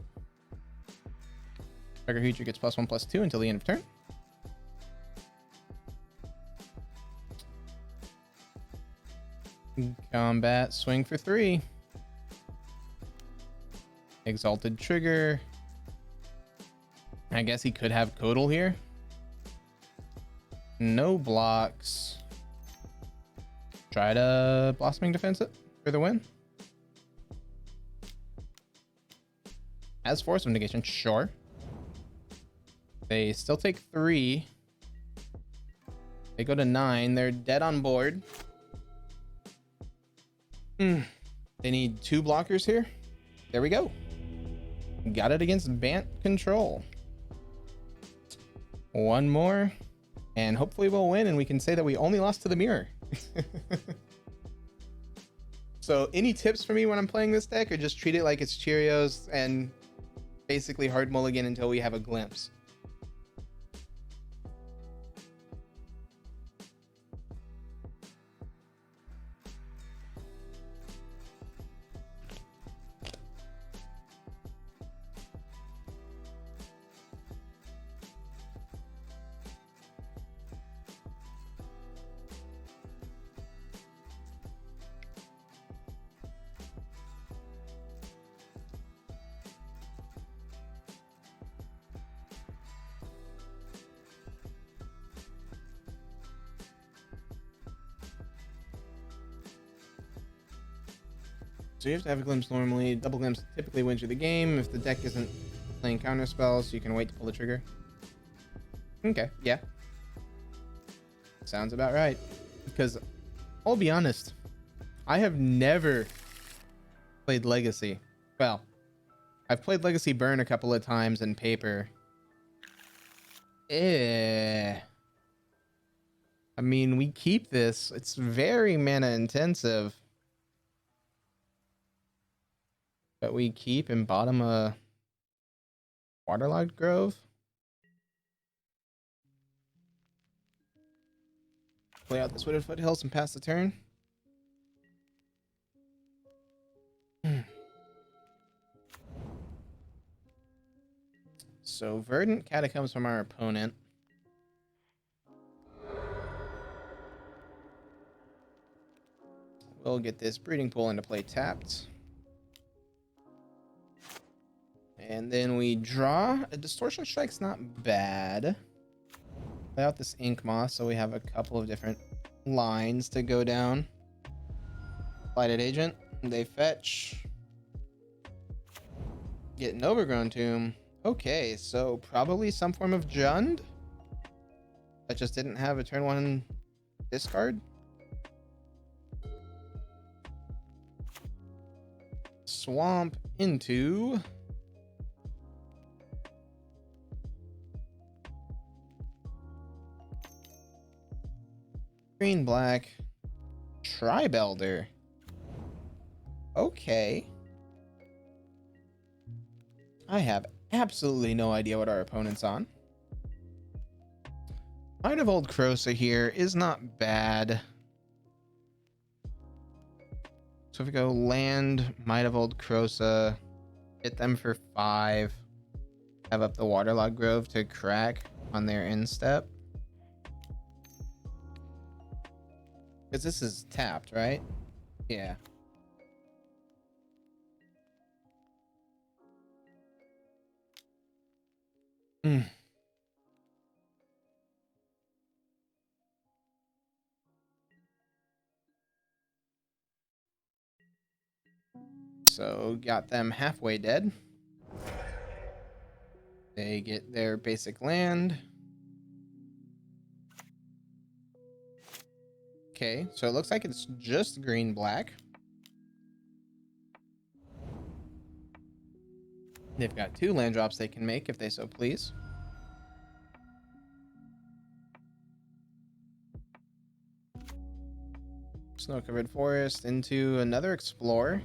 Target creature gets +1/+2 until the end of turn. Combat, swing for 3. Exalted Trigger. I guess he could have Codal here. No blocks. Try to Blossoming Defense it for the win. As Force of Negation, sure. They still take 3. They go to 9. They're dead on board. They need 2 blockers here. There we go. Got it against Bant Control. 1 more. And hopefully we'll win and we can say that we only lost to the mirror. So any tips for me when I'm playing this deck, or just treat it like it's Cheerios and basically hard mulligan until we have a glimpse? So you have to have a glimpse normally. Double glimpse typically wins you the game. If the deck isn't playing counter spells, you can wait to pull the trigger. Okay, yeah. Sounds about right. Because I'll be honest, I have never played Legacy. Well, I've played Legacy Burn a couple of times in paper. I mean, we keep this. It's very mana intensive. But we keep and bottom a Waterlogged Grove. Play out this Wooded Foothills and pass the turn. So Verdant Catacombs from our opponent. We'll get this Breeding Pool into play tapped. And then we draw. A Distortion Strike's not bad. Play out this Ink Moth, so we have a couple of different lines to go down. Blighted Agent. They fetch. Get an Overgrown Tomb. Okay, so probably some form of Jund. That just didn't have a turn 1 discard. Swamp into... Green black Tribelder. Okay. I have absolutely no idea what our opponent's on. Might of Old Krosa here is not bad. So if we go land, Might of Old Krosa, hit them for 5, have up the Waterlogged Grove to crack on their instep. Because this is tapped, right? Yeah. So got them halfway dead. They get their basic land. Okay, so it looks like it's just green-black. They've got 2 land drops they can make if they so please. Snow-covered forest into another explore.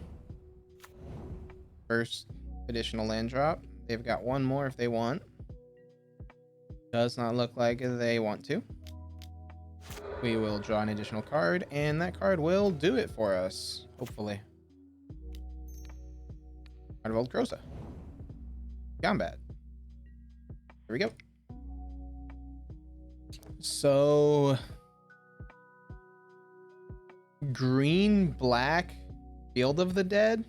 First additional land drop. They've got one more if they want. Does not look like they want to. We will draw an additional card, and that card will do it for us, hopefully. Card of Old Crosa. Combat. Here we go. So, green, black, Field of the Dead.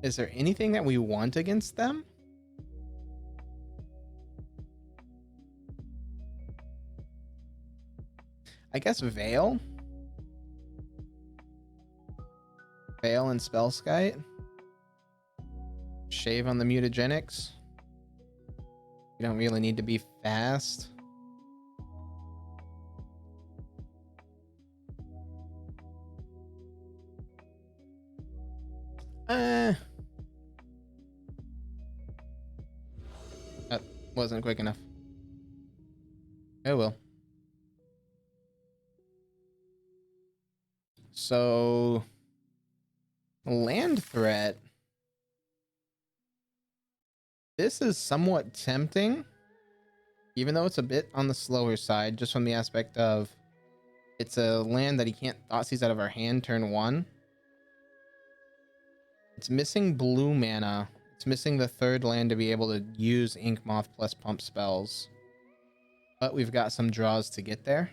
Is there anything that we want against them? I guess Veil. Veil and Spellskite. Shave on the mutagenics. You don't really need to be fast. That wasn't quick enough. Oh well. So, land threat. This is somewhat tempting, even though it's a bit on the slower side, just from the aspect of it's a land that he can't Thoughtseize out of our hand turn 1. It's missing blue mana. It's missing the third land to be able to use Ink Moth plus pump spells. But we've got some draws to get there.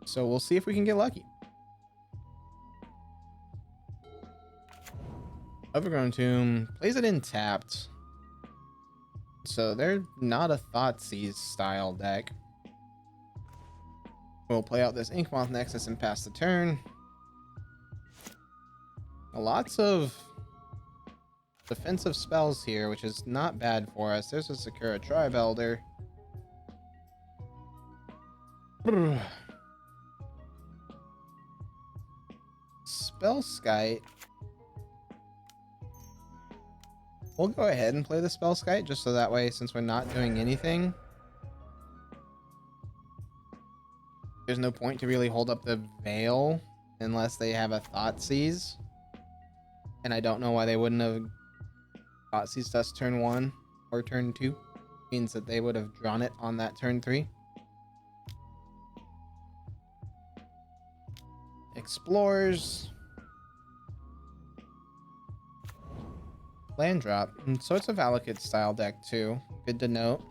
So we'll see if we can get lucky. Overgrown Tomb plays it in tapped. So they're not a Thoughtseize style deck. We'll play out this Ink Moth Nexus and pass the turn. Lots of defensive spells here, which is not bad for us. There's a Sakura Tribe Elder. Spellskite. We'll go ahead and play the Spellskite, just so that way, since we're not doing anything, there's no point to really hold up the Veil unless they have a Thoughtseize. And I don't know why they wouldn't have Thoughtseized us turn 1 or turn 2. Means that they would have drawn it on that turn 3. Explores. Land drop. And so it's a Valakut style deck too. Good to note.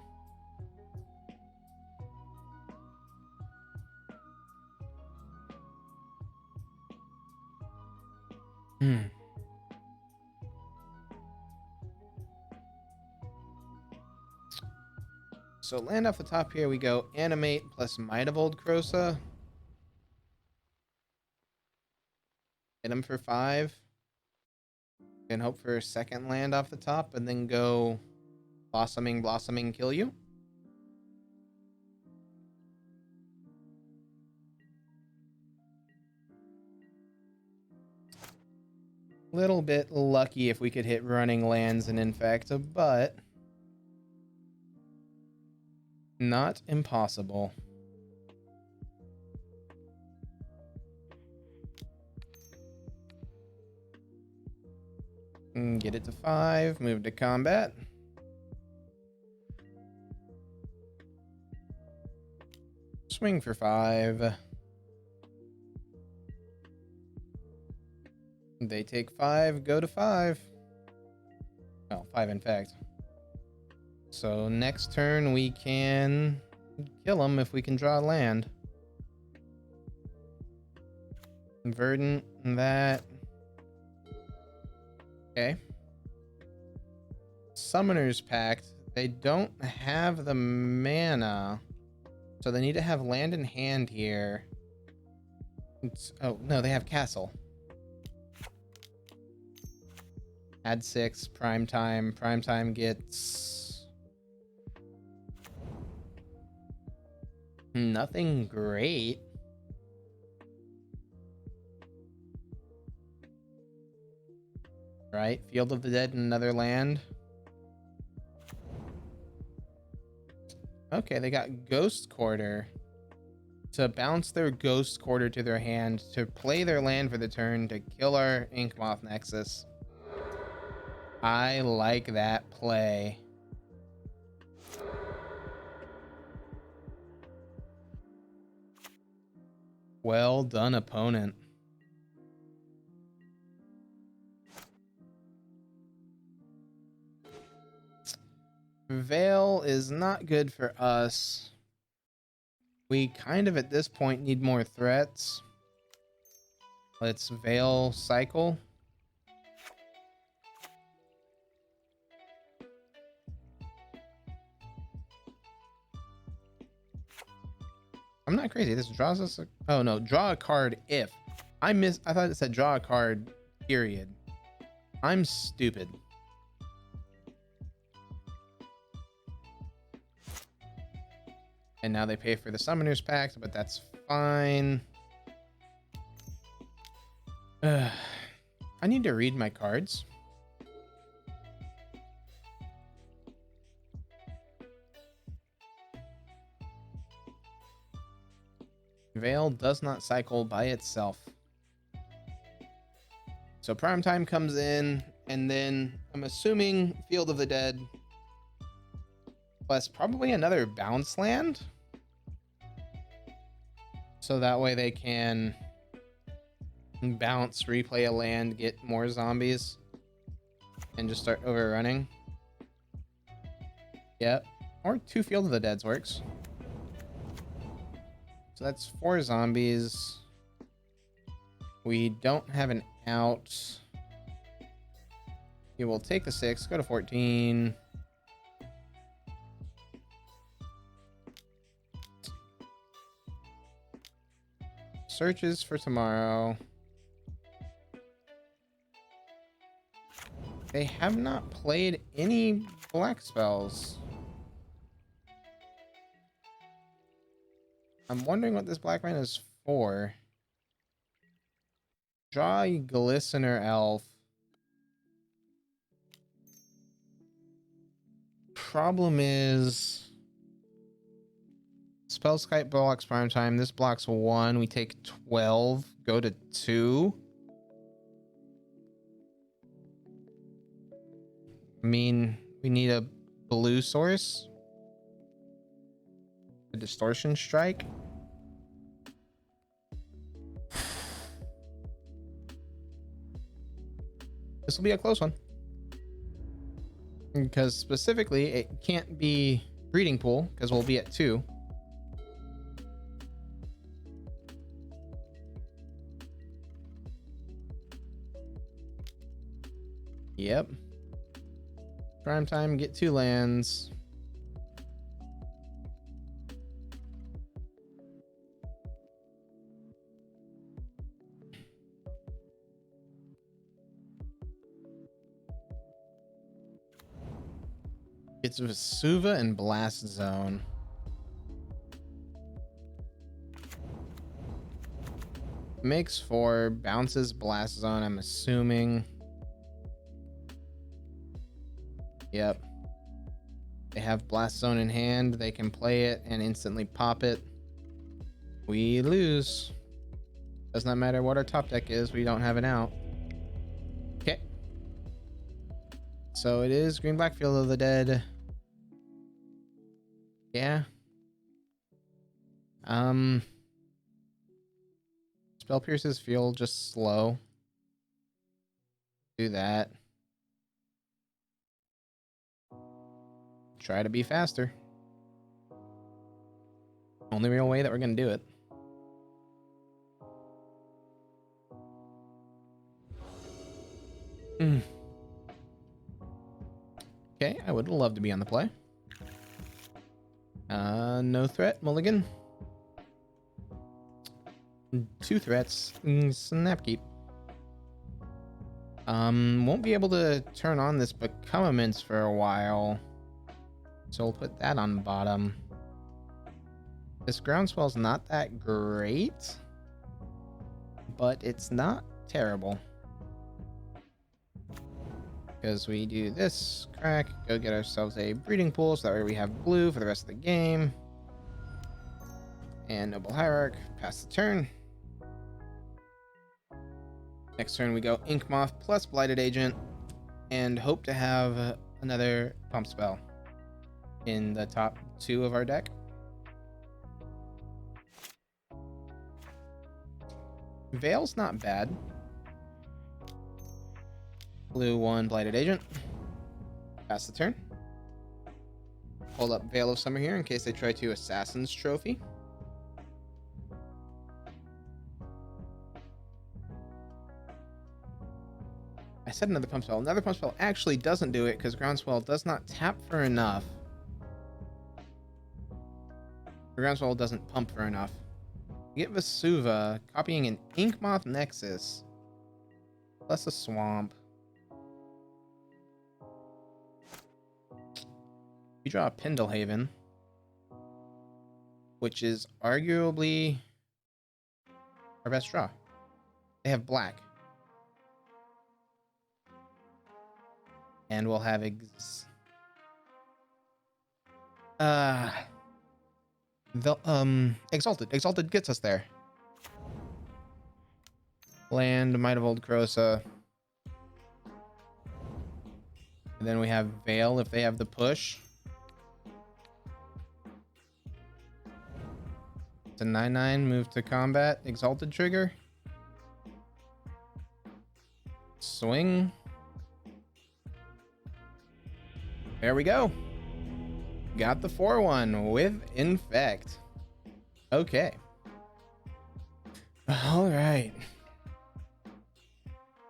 So land off the top here, we go Animate plus Might of Old Crosa. Hit him for 5. And hope for a second land off the top, and then go Blossoming, kill you. Little bit lucky if we could hit running lands and Infect, but not impossible. Get it to 5, move to combat. Swing for 5. They take 5, go to 5. Oh, 5 in fact. So next turn we can kill them if we can draw land. Verdant, that. Okay. Summoner's Pact. They don't have the mana. So they need to have land in hand here. Oh, no, they have Castle. Add 6, Prime Time. Prime Time gets nothing great. Right? Field of the Dead and another land. Okay, they got Ghost Quarter. To bounce their Ghost Quarter to their hand, to play their land for the turn, to kill our Ink Moth Nexus. I like that play. Well done, opponent. Veil is not good for us. We kind of at this point need more threats. Let's Veil cycle. I'm not crazy. This draws us a... Oh no, draw a card if. I thought it said draw a card, period. I'm stupid. And now they pay for the Summoner's Pact, but that's fine. I need to read my cards. Veil does not cycle by itself. So Prime Time comes in, and then I'm assuming Field of the Dead, plus probably another bounce land. So that way they can bounce, replay a land, get more zombies, and just start overrunning. Yep. Or 2 Field of the Deads works. So that's 4 zombies. We don't have an out. We will take the 6, go to 14. Searches for tomorrow. They have not played any black spells. I'm wondering what this black man is for. Draw a Glistener Elf. Problem is... Spellskite blocks Prime Time. This blocks 1. We take 12. Go to 2. I mean, we need a blue source. A Distortion Strike. This will be a close one. Because specifically, it can't be Breeding Pool, because we'll be at 2. Yep. Prime Time, get 2 lands. It's Vesuva and Blast Zone. Makes 4, bounces Blast Zone, I'm assuming. Yep. They have Blast Zone in hand. They can play it and instantly pop it. We lose. Does not matter what our top deck is. We don't have it out. Okay. So it is Green Black Field of the Dead. Yeah. Spell Pierces feel just slow. Do that. Try to be faster. Only real way that we're gonna do it. Okay, I would love to be on the play. No threat, mulligan. 2 threats. Snapkeep. Won't be able to turn on this Become Immense for a while. So we'll put that on bottom. This Groundswell's not that great, but it's not terrible. Because we do this, crack, go get ourselves a breeding pool, so that way we have blue for the rest of the game. And Noble Hierarch, pass the turn. Next turn we go Ink Moth plus Blighted Agent, and hope to have another pump spell in the top 2 of our deck. Veil's not bad. Blue 1, Blighted Agent. Pass the turn. Hold up Veil of Summer here in case they try to Assassin's Trophy. I said another pump spell. Another pump spell actually doesn't do it because Groundswell does not tap for enough. The Groundswell doesn't pump for enough. You get Vesuva, copying an Inkmoth Nexus, plus a Swamp. You draw a Pendlehaven, which is arguably our best draw. They have black. And we'll have Exalted. Exalted gets us there. Land, Might of Old Krosa. And then we have Veil if they have the push. It's a 9/9, move to combat, Exalted trigger. Swing. There we go. Got the 4/1 with Infect. Okay. All right.